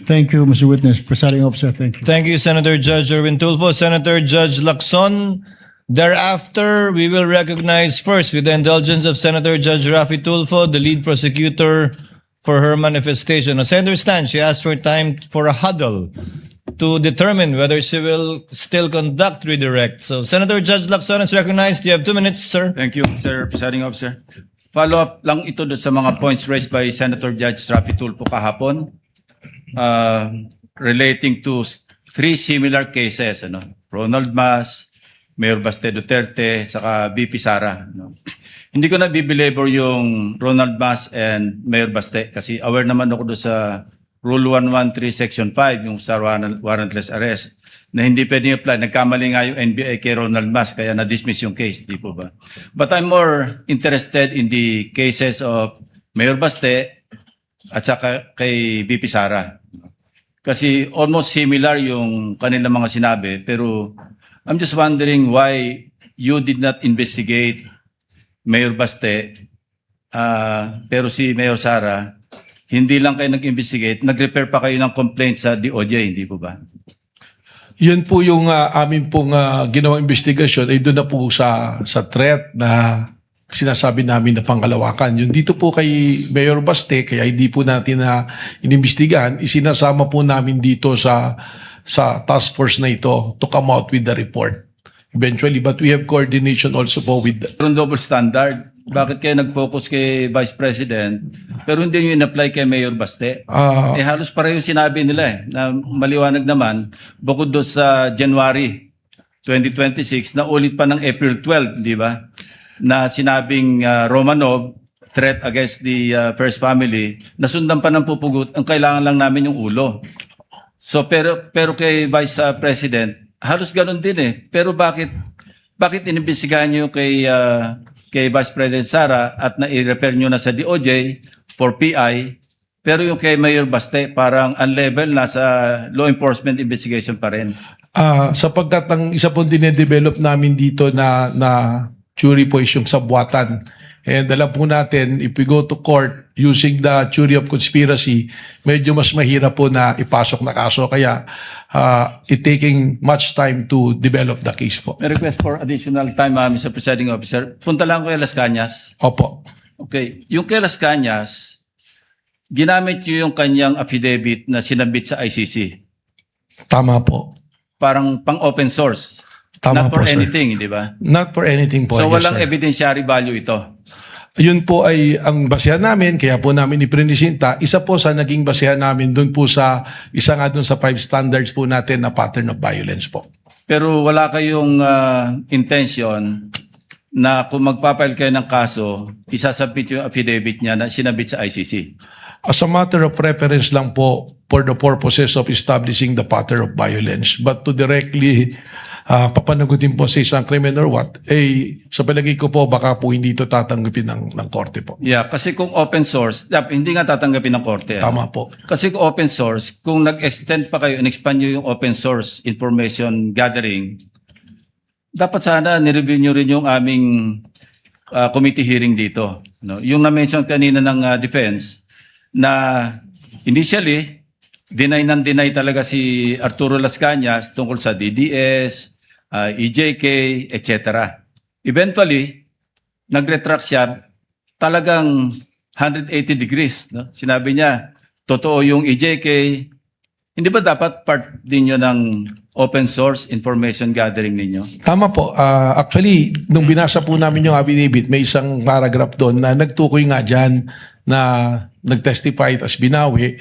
Thank you, Mr. Witness. Presiding Officer, thank you. Thank you, Senator Judge Erwin Tulfo. Senator Judge Lacson. Thereafter, we will recognize first, with the indulgence of Senator Judge Rafi Tulfo, the lead prosecutor for her manifestation. As I understand, she asked for time for a huddle to determine whether she will still conduct redirect. So, Senator Judge Lacson is recognized. You have 2 minutes, sir. Thank you, Sir Presiding Officer. Follow-up lang ito doon sa mga points raised by Senator Judge Rafi Tulfo kahapon relating to 3 similar cases. Ronald Mas, Mayor Baste Duterte, saka VP Sara. Hindi ko na bibelabor yung Ronald Mas and Mayor Baste kasi aware naman ako doon sa Rule 113 Section 5, yung sa warrantless arrest, na hindi pwedeng apply. Nagkamali nga yung NBI kay Ronald Mas, kaya na-dismiss yung case, di po ba? But I'm more interested in the cases of Mayor Baste at saka kay VP Sara. Kasi almost similar yung kanilang mga sinabi, pero I'm just wondering why you did not investigate Mayor Baste, pero si Mayor Sara, hindi lang kayo nag-investigate, nag-repair pa kayo ng complaint sa DOJ, hindi po ba? Yun po yung amin pong ginawang investigasyon ay doon na po sa threat na sinasabi namin na pangkalawakan. Yung dito po kay Mayor Baste, kaya hindi po natin na inimbestigahan, isinasama po namin dito sa task force na ito to come out with the report eventually. But we have coordination also po with Pero double standard, bakit kayo nag-focus kay Vice President pero hindi nyo in-apply kay Mayor Baste? Halos pareho sinabi nila na maliwanag naman, bukod doon sa January 2026, na ulit pa ng April 12, di ba? Na sinabing Romanov, threat against the first family, nasundan pa ng pupugot, ang kailangan lang namin yung ulo. So pero kay Vice President, halos ganun din eh. Pero bakit inimbestigahan niyo kay Vice President Sara at na-refer niyo na sa DOJ for PI, pero yung kay Mayor Baste parang unlevel, nasa law enforcement investigation pa rin. Sapagkat ang isa pong dinedevelop namin dito na jury po is yung sabwatan. And alam po natin, if we go to court using the theory of conspiracy, medyo mas mahirap po na ipasok na kaso. Kaya it taking much time to develop the case po. May request for additional time, Mr. Presiding Officer. Punta lang ko kay Las Cañas. Opo. Okay. Yung kay Las Cañas, ginamit nyo yung kanyang affidavit na sinabit sa ICC. Tama po. Parang pang-open source. Tama Not po, for sir. anything, di ba? Not for anything po. So yes, walang sir. evidentiary value ito. Yun po ay ang basehan namin, kaya po namin iprinisinta. Isa po sa naging basehan namin doon po sa, isa nga doon sa 5 standards po natin na pattern of violence po. Pero wala kayong intention na kung magpapile kayo ng kaso, isasubmit yung affidavit niya na sinabit sa ICC. As a matter of preference lang po for the purposes of establishing the pattern of violence. But to directly papanagutin po sa isang crimen or what, sa palagay ko po baka po hindi ito tatanggapin ng korte po. Yeah, kasi kung open source, hindi nga tatanggapin ng korte. Tama po. Kasi kung open source, kung nag-extend pa kayo, in-expand nyo yung open source information gathering, dapat sana nireview nyo rin yung aming committee hearing dito. No? Yung na-mention kanina ng defense, na initially, deny talaga si Arturo Las Cañas tungkol sa DDS, EJK, etc. Eventually, nag-retract siya talagang 180 degrees. No? Sinabi niya, totoo yung EJK. Hindi ba dapat part din nyo ng open source information gathering ninyo? Tama po. Actually, nung binasa po namin yung affidavit, may isang paragraph doon na nagtukoy nga dyan na nag-testify as binawi.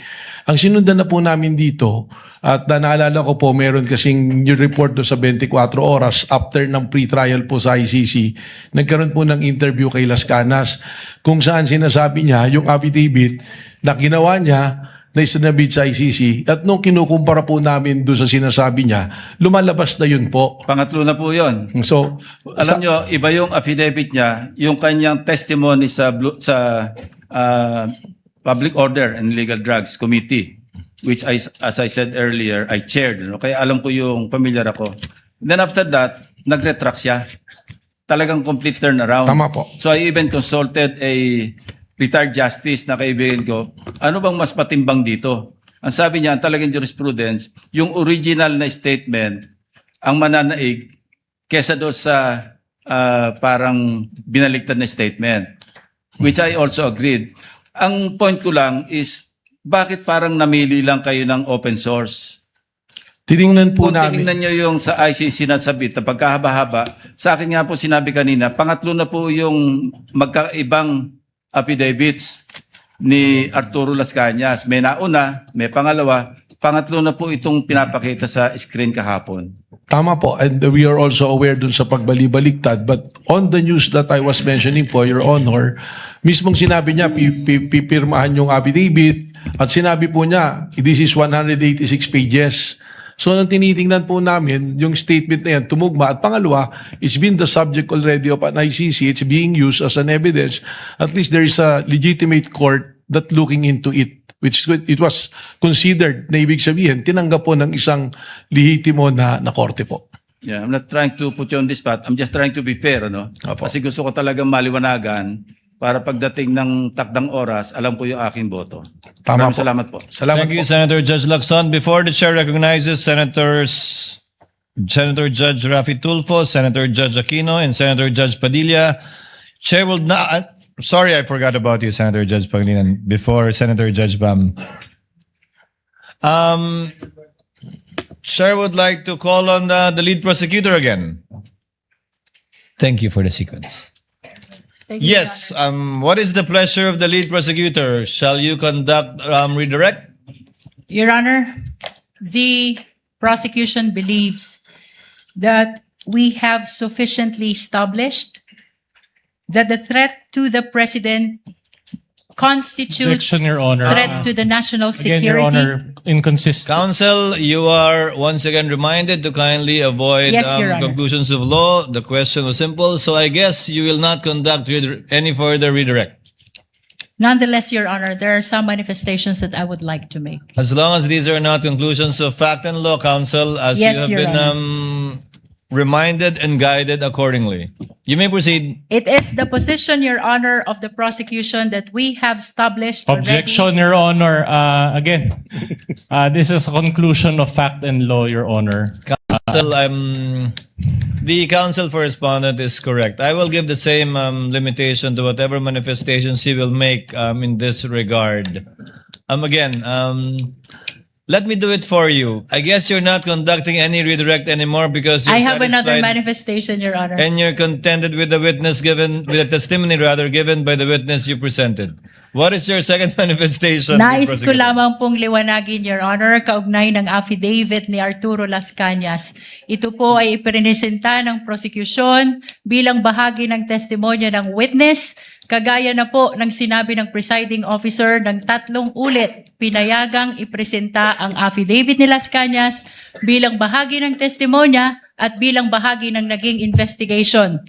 Ang sinundan na po namin dito At naalala ko po, meron kasing new report do sa 24 oras after ng pre-trial po sa ICC. Nagkaroon po ng interview kay Las Canas kung saan sinasabi niya yung affidavit na ginawa niya na isinabit sa ICC. At nung kinukumpara po namin doon sa sinasabi niya, lumalabas na yun po. Pangatlo na po yon. So, Alam nyo, iba yung affidavit niya, yung kanyang testimony sa Public Order and Legal Drugs Committee, which as I said earlier, I chaired. No? Kaya alam ko yung familiar ako. Then after that, nag-retract siya. Talagang complete turnaround. Tama po. So I even consulted a retired justice na kaibigan ko, ano bang mas patimbang dito? Ang sabi niya, ang talagang jurisprudence, yung original na statement, ang mananaig, kesa doon sa parang binaligtad na statement. Which I also agreed. Ang point ko lang is, bakit parang namili lang kayo ng open source? tiningnan po Kung namin. tinignan nyo yung sa ICC na sabit na pagkahaba-haba, sa akin nga po sinabi kanina, pangatlo na po yung magkaibang affidavits ni Arturo Las Cañas. May nauna, may pangalawa, pangatlo na po itong pinapakita sa screen kahapon. Tama po, and we are also aware dun sa pagbalibaligtad. But on the news that I was mentioning po, Your Honor, mismong sinabi niya, pipirmahan yung affidavit, at sinabi po niya, this is 186 pages. So nang tinitingnan po namin, yung statement na yan, tumugma. At pangalawa, it's been the subject already of an ICC. It's being used as an evidence. At least there is a legitimate court that looking into it, which it was considered na ibig sabihin, tinanggap po ng isang lehitimo na korte po. Yeah, I'm not trying to put you on this spot. I'm just trying to be fair, no? Opo. Kasi gusto ko talagang maliwanagan para pagdating ng takdang oras, alam ko yung aking boto. Tama Maraming po. salamat po. Salamat Thank you, po. Senator Judge Lacson. Before the chair recognizes Senator Judge Rafi Tulfo, Senator Judge Aquino, and Senator Judge Padilla, chair will not... Sorry, I forgot about you, Senator Judge Pangilinan, before Senator Judge Bam. Chair would like to call on the lead prosecutor again. Thank you for the sequence. Yes, what is the pleasure of the lead prosecutor? Shall you conduct redirect? Your Honor, the prosecution believes that we have sufficiently established that the threat to the President constitutes Objection, Your Honor. threat to the national Again, Your security. Honor, inconsistent. Counsel, you are once again reminded to kindly avoid Yes, Your Honor. conclusions of law. The question was simple, so I guess you will not conduct any further redirect. Nonetheless, Your Honor, there are some manifestations that I would like to make. As long as these are not conclusions of fact and law, Counsel, as Yes, you have Your been reminded and guided accordingly. You may proceed. It is the position, Your Honor, of the prosecution that we have established already. Objection, Your Honor. Again, this is a conclusion of fact and law, Your Honor. Counsel, the counsel for respondent is correct. I will give the same limitation to whatever manifestations he will make in this regard. Let me do it for you. I guess you're not conducting any redirect anymore because you're I have another satisfied manifestation, Your Honor. and you're contented with the witness given, with the testimony rather given by the witness you presented. What is your second manifestation? Nais ko Prosecutor? lamang pong liwanagin, Your Honor, kaugnay ng affidavit ni Arturo Las Cañas. Ito po ay ipresenta ng prosecution bilang bahagi ng testimonya ng witness, kagaya na po ng sinabi ng presiding officer ng 3 ulit, pinayagang ipresenta ang affidavit ni Las Cañas bilang bahagi ng testimonya at bilang bahagi ng naging investigation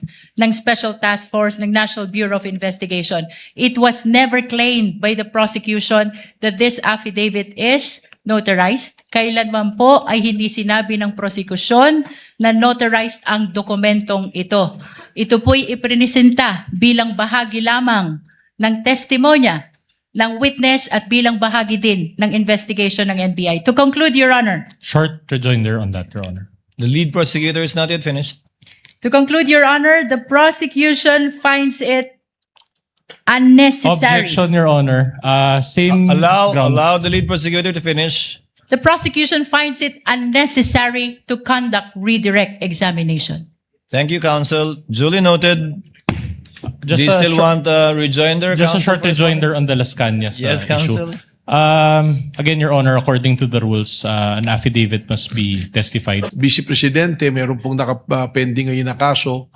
ng Special Task Force ng National Bureau of Investigation. It was never claimed by the prosecution that this affidavit is notarized. Kailanman po ay hindi sinabi ng prosecution na notarized ang dokumentong ito. Ito po'y ipresenta bilang bahagi lamang ng testimonya ng witness at bilang bahagi din ng investigation ng NBI. To conclude, Your Honor. Short rejoinder on that, Your Honor. The lead prosecutor is not yet finished. To conclude, Your Honor, the prosecution finds it unnecessary. Objection, Your Honor. Same ground. Allow the lead prosecutor to finish. The prosecution finds it unnecessary to conduct redirect examination. Thank you, counsel. Duly noted. Just Do you a still short- want a rejoinder? Just a counsel, short for respondent? rejoinder on the Las Cañas Yes, issue. counsel. Again, Your Honor, according to the rules, an affidavit must be testified. Vice Presidente, meron pong nakapending ngayon na kaso.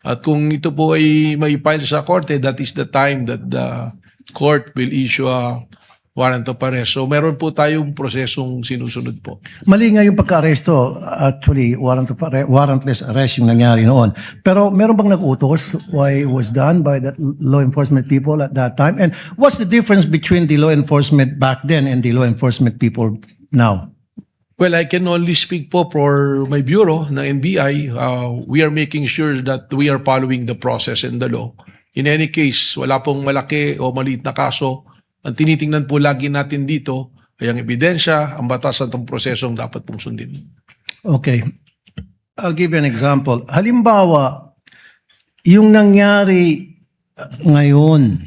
At kung ito po ay may file sa korte, that is the time that the court will issue a warrant of arrest. So meron po tayong prosesong sinusunod po. Mali nga yung pagka-aresto. Actually, warrantless arrest yung nangyari noon. Pero meron bang nag-utos why it was done by the law enforcement people at that time? And what's the difference between the law enforcement back then and the law enforcement people now? Well, I can only speak po for my bureau na NBI. We are making sure that we are following the process and the law. In any case, wala pong malaki o maliit na kaso. Ang tinitingnan po lagi natin dito ay ang ebidensya, ang batas at ang prosesong dapat pong sundin. Okay. I'll give you an example. Halimbawa, yung nangyari ngayon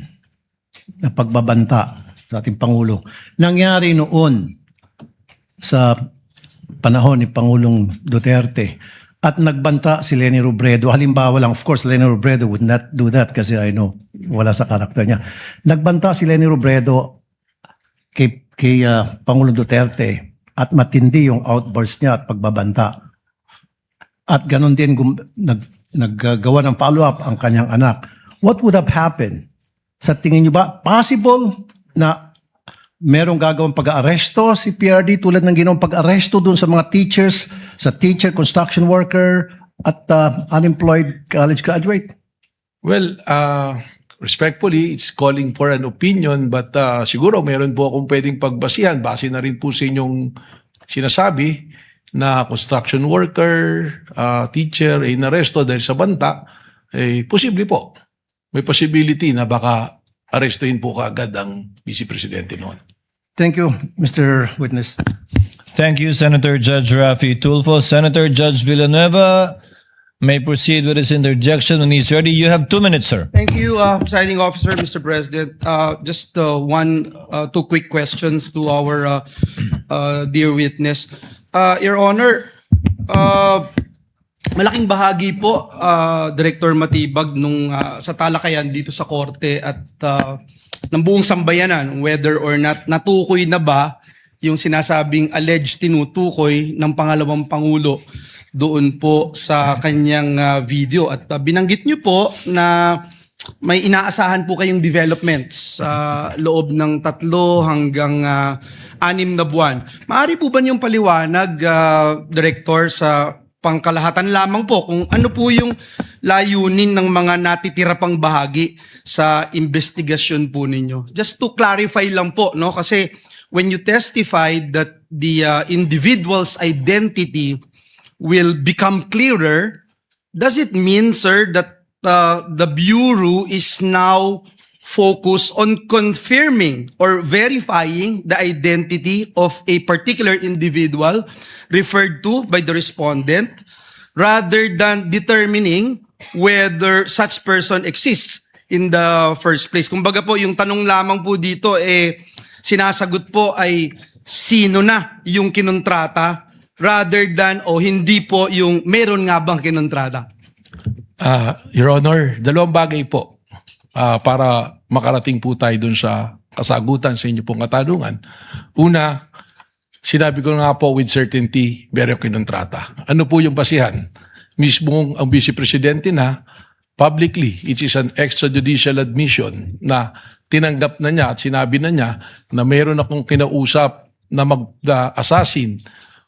na pagbabanta sa ating Pangulo, nangyari noon sa panahon ni Pangulong Duterte at nagbanta si Leni Robredo. Halimbawa lang, of course, Leni Robredo would not do that kasi I know, wala sa karakter niya. Nagbanta si Leni Robredo kay Pangulong Duterte at matindi yung outburst niya at pagbabanta. At ganon din naggagawa ng follow-up ang kanyang anak. What would have happened? Sa tingin niyo ba, possible na merong gagawang pag-aaresto si PRD tulad ng ginawang pag-aaresto dun sa mga teachers, sa teacher, construction worker, at unemployed college graduate? Well, respectfully, it's calling for an opinion but siguro meron po akong pwedeng pagbasihan. Base na rin po sa inyong sinasabi na construction worker, teacher ay inaresto dahil sa banta. Posible po. May possibility na baka arestuhin po kaagad ang Vice Presidente noon. Thank you, Mr. Witness. Thank you, Senator Judge Rafi Tulfo. Senator Judge Villanueva may proceed with his interjection when he's ready. You have 2 minutes, sir. Thank you, Presiding Officer, Mr. President. Just two quick questions to our dear witness. Your Honor, malaking bahagi po, Director Matibag, nung sa talakayan dito sa korte at ng buong sambayanan, whether or not natukoy na ba yung sinasabing alleged tinutukoy ng pangalawang Pangulo doon po sa kanyang video. At binanggit niyo po na may inaasahan po kayong development sa loob ng 3 hanggang 6 na buwan. Maaari po ba niyong paliwanag, Director, sa pangkalahatan lamang po kung ano po yung layunin ng mga natitira pang bahagi sa investigasyon po ninyo? Just to clarify lang po, no? Kasi when you testified that the individual's identity will become clearer, does it mean, sir, that the Bureau is now focused on confirming or verifying the identity of a particular individual referred to by the respondent rather than determining whether such person exists in the first place? Kumbaga po, yung tanong lamang po dito, sinasagot po ay sino na yung kinontrata rather than hindi po yung meron nga bang kinontrata? Your Honor, 2 bagay po para makarating po tayo dun sa kasagutan sa inyo pong katanungan. Una, sinabi ko nga po with certainty, meron kinontrata. Ano po yung basihan? Mismo ang Vice Presidente na publicly, it is an extrajudicial admission na tinanggap na niya at sinabi na niya na meron akong kinausap na mag-assassin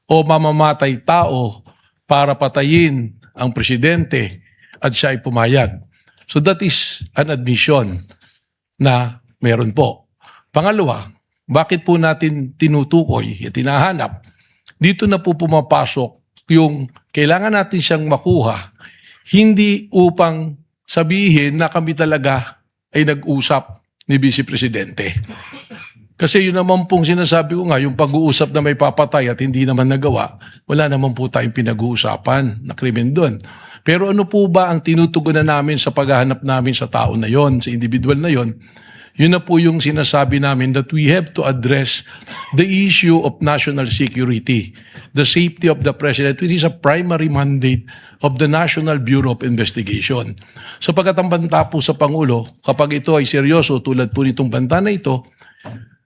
o mamamatay tao para patayin ang presidente at siya ay pumayag. So that is an admission na meron po. Pangalawa, bakit po natin tinutukoy at tinahanap? Dito na po pumapasok yung kailangan natin siyang makuha, hindi upang sabihin na kami talaga ay nag-usap ni Vice Presidente. Kasi yun naman pong sinasabi ko nga, yung pag-uusap na may papatay at hindi naman nagawa, wala naman po tayong pinag-uusapan na krimen doon. Pero ano po ba ang tinutugunan namin sa paghahanap namin sa tao na yon, sa individual na yon? Yun na po yung sinasabi namin that we have to address the issue of national security, the safety of the President, which is a primary mandate of the National Bureau of Investigation. So pagkat ang banta po sa Pangulo, kapag ito ay seryoso tulad po nitong banta na ito,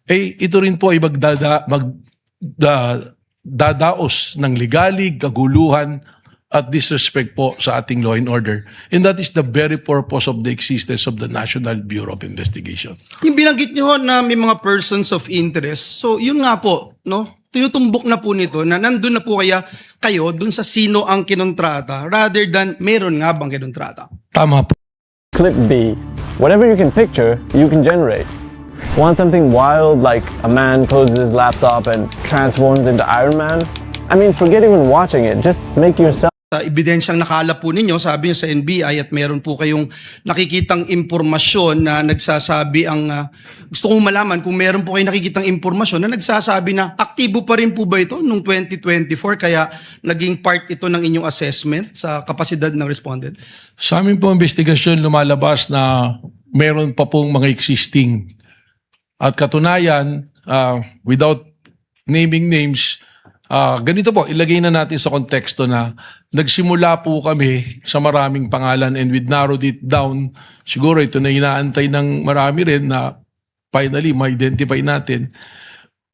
ito rin po ay dadaos ng ligalig, kaguluhan, at disrespect po sa ating law and order. And that is the very purpose of the existence of the National Bureau of Investigation. Yung binanggit nyo na may mga persons of interest, so yun nga po, no? Tinutumbok na po nito na nandun na po kaya kayo dun sa sino ang kinontrata rather than meron nga bang kinontrata. Tama po. Clip B. Whatever you can picture, you can generate. Want something wild like a man closes his laptop and transforms into Iron Man? I mean, forget even watching it. Just make yourself. Sa ebidensyang nakalap po ninyo, sabi niyo sa NBI at meron po kayong nakikitang impormasyon na nagsasabi gusto kong malaman kung meron po kayong nakikitang impormasyon na nagsasabi na aktibo pa rin po ba ito noong 2024 kaya naging part ito ng inyong assessment sa kapasidad ng respondent? Sa amin po investigasyon lumalabas na meron pa pong mga existing. At katunayan, without naming names, ganito po, ilagay na natin sa konteksto na nagsimula po kami sa maraming pangalan and we narrowed it down. Siguro ito na inaantay ng marami rin na finally ma-identify natin.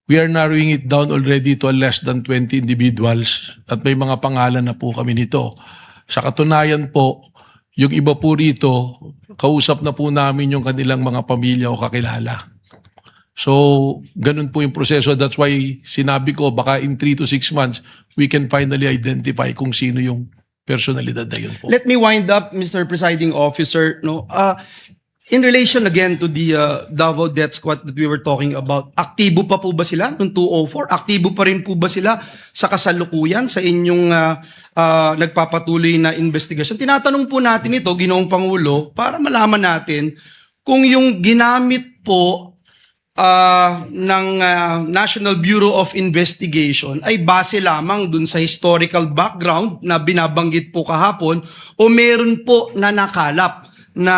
We are narrowing it down already to less than 20 individuals at may mga pangalan na po kami nito. Sa katunayan po, yung iba po rito, kausap na po namin yung kanilang mga pamilya o kakilala. So, ganun po yung proseso. That's why sinabi ko, baka in 3 to 6 months, we can finally identify kung sino yung personalidad na yun po. Let me wind up, Mr. Presiding Officer. No, in relation again to the Davao Death Squad that we were talking about, aktibo pa po ba sila noong 204? Aktibo pa rin po ba sila sa kasalukuyan sa inyong nagpapatuloy na investigasyon? Tinatanong po natin ito, Ginoong Pangulo, para malaman natin kung yung ginamit po ng National Bureau of Investigation ay base lamang dun sa historical background na binabanggit po kahapon o meron po na nakalap na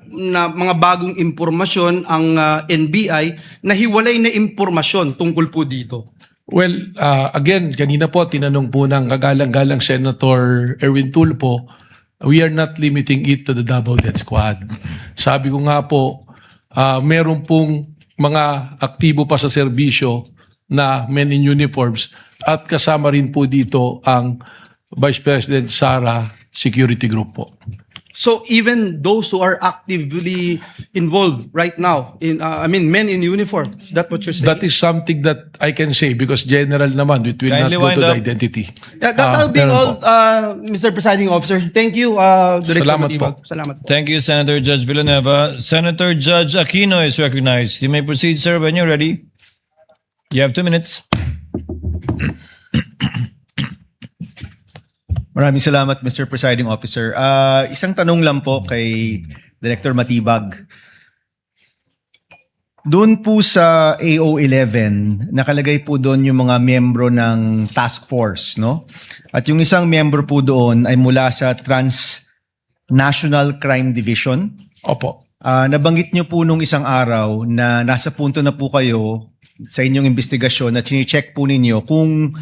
mga bagong impormasyon ang NBI na hiwalay na impormasyon tungkol po dito. Well, again, kanina po tinanong po ng kagalang-galang Senator Erwin Tulfo, we are not limiting it to the Davao Death Squad. Sabi ko nga po, meron pong mga aktibo pa sa serbisyo na men in uniforms at kasama rin po dito ang Vice President Sara Security Group po. So even those who are actively involved right now, men in uniform, is that what you're saying? That is something that I can say because general naman, it will Kindly not go wind to the up. identity. Yeah, that will be meron all, po. Mr. Presiding Officer. Thank you, Director Salamat Matibag. po. Salamat po. Thank you, Senator Judge Villanueva. Senator Judge Aquino is recognized. You may proceed, sir, when you're ready. You have 2 minutes. Maraming salamat, Mr. Presiding Officer. Isang tanong lang po kay Director Matibag. Doon po sa AO11, nakalagay po doon yung mga miyembro ng task force, no? At yung isang miyembro po doon ay mula sa Transnational Crime Division. Opo. Nabanggit nyo po nung isang araw na nasa punto na po kayo sa inyong investigasyon na chine-check po ninyo kung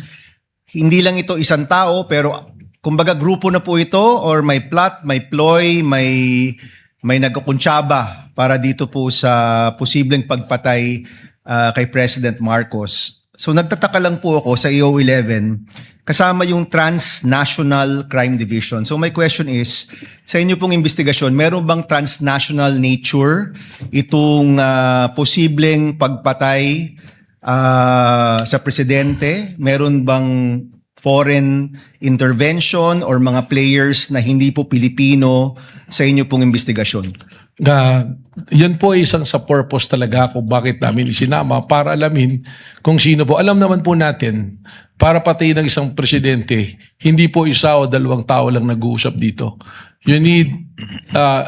hindi lang ito isang tao pero kumbaga grupo na po ito or may plot, may ploy, may nagkukuntsaba para dito po sa posibleng pagpatay kay President Marcos. So nagtataka lang po ako sa AO11 kasama yung Transnational Crime Division. So my question is, sa inyo pong investigasyon, meron bang transnational nature itong posibleng pagpatay sa presidente? Meron bang foreign intervention or mga players na hindi po Pilipino sa inyo pong investigasyon? Yan po ay isang sa purpose talaga kung bakit namin isinama para alamin kung sino po. Alam naman po natin, para patayin ng isang presidente, hindi po isa o dalawang tao lang nag-uusap dito. You need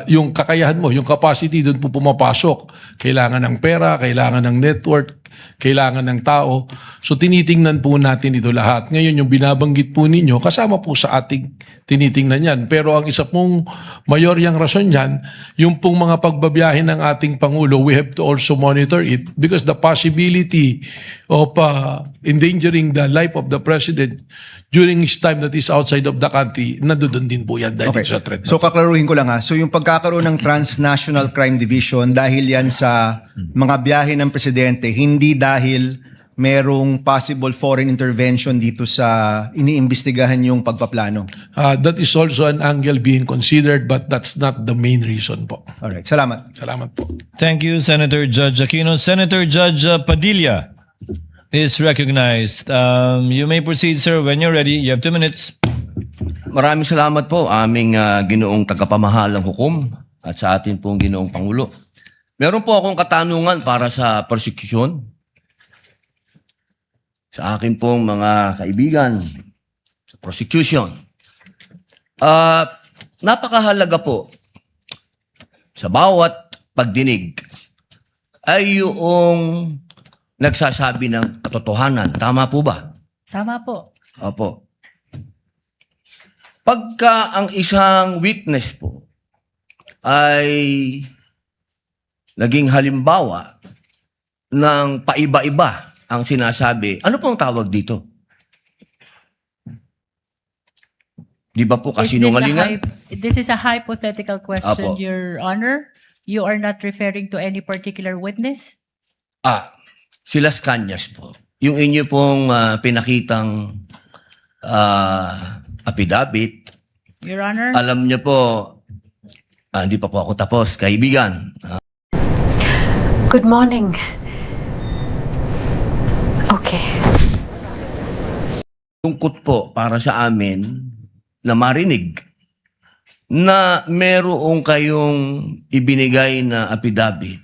yung kakayahan mo, yung capacity doon po pumapasok. Kailangan ng pera, kailangan ng network, kailangan ng tao. So tinitingnan po natin ito lahat. Ngayon yung binabanggit po ninyo, kasama po sa ating tinitingnan yan. Pero ang isa pong mayoryang rason yan, yung pong mga pagbabiyahe ng ating Pangulo, we have to also monitor it because the possibility of endangering the life of the President during his time that is outside of the country, nandoon din po yan dahil sa threat. So kaklaruhin ko lang ha. So yung pagkakaroon ng Transnational Crime Division dahil yan sa mga biyahe ng presidente, hindi hindi dahil merong possible foreign intervention dito sa iniimbestigahan yung pagpaplano. That is also an angle being considered, but that's not the main reason po. Alright, salamat. Salamat po. Thank you, Senator Judge Aquino. Senator Judge Padilla is recognized. You may proceed, sir, when you're ready. You have 2 minutes. Maraming salamat po aming ginoong tagapamahalang hukom at sa atin pong ginoong Pangulo. Meron po akong katanungan para sa prosecution. Sa akin pong mga kaibigan sa prosecution. Napakahalaga po sa bawat pagdinig ay yung nagsasabi ng katotohanan. Tama po ba? Tama po. Opo. Pagka ang isang witness po ay naging halimbawa ng paiba-iba ang sinasabi, ano pong tawag dito? Di ba po kasinungalingan? This is a hypothetical question, Apo. Your Honor. You are not referring to any particular witness? Si Las Cañas po. Yung inyo pong pinakitang affidavit, Your Honor? alam niyo po, hindi pa po ako tapos, kaibigan. Good morning. Okay. Lungkot po para sa amin na marinig na merong kayong ibinigay na affidavit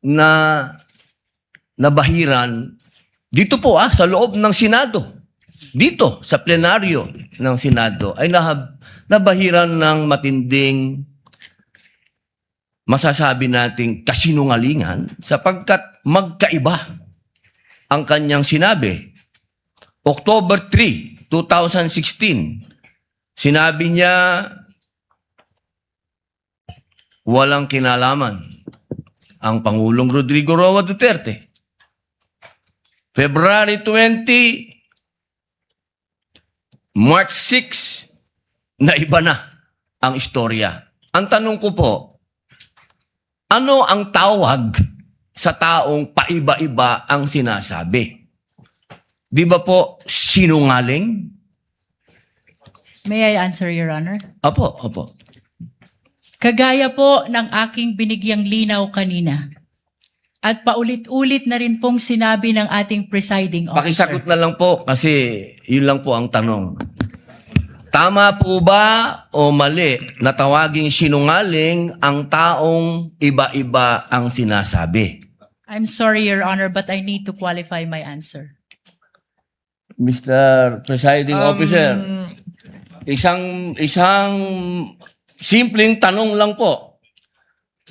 na nabahiran dito po sa loob ng Senado. Dito sa plenaryo ng Senado ay nabahiran ng matinding masasabi nating kasinungalingan sapagkat magkaiba ang kanyang sinabi. October 3, 2016, sinabi niya walang kinalaman ang Pangulong Rodrigo Roa Duterte. February 20, March 6, na iba na ang istorya. Ang tanong ko po, ano ang tawag sa taong paiba-iba ang sinasabi? Di ba po sinungaling? May I answer, Your Honor? Opo. Kagaya po ng aking binigyang linaw kanina. At paulit-ulit na rin pong sinabi ng ating presiding officer. Pakisagot na lang po kasi yun lang po ang tanong. Tama po ba o mali na tawaging sinungaling ang taong iba-iba ang sinasabi? I'm sorry, Your Honor, but I need to qualify my answer. Mr. Presiding Officer, isang simpleng tanong lang po.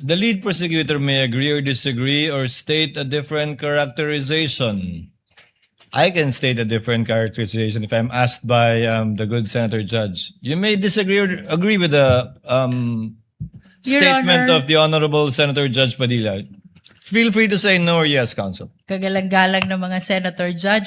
The lead prosecutor may agree or disagree or state a different characterization. I can state a different characterization if I'm asked by the good Senator Judge. You may disagree or agree with the Your statement Honor. of the Honorable Senator Judge Padilla. Feel free to say no or yes, Counsel. Kagalang-galang ng mga Senator Judge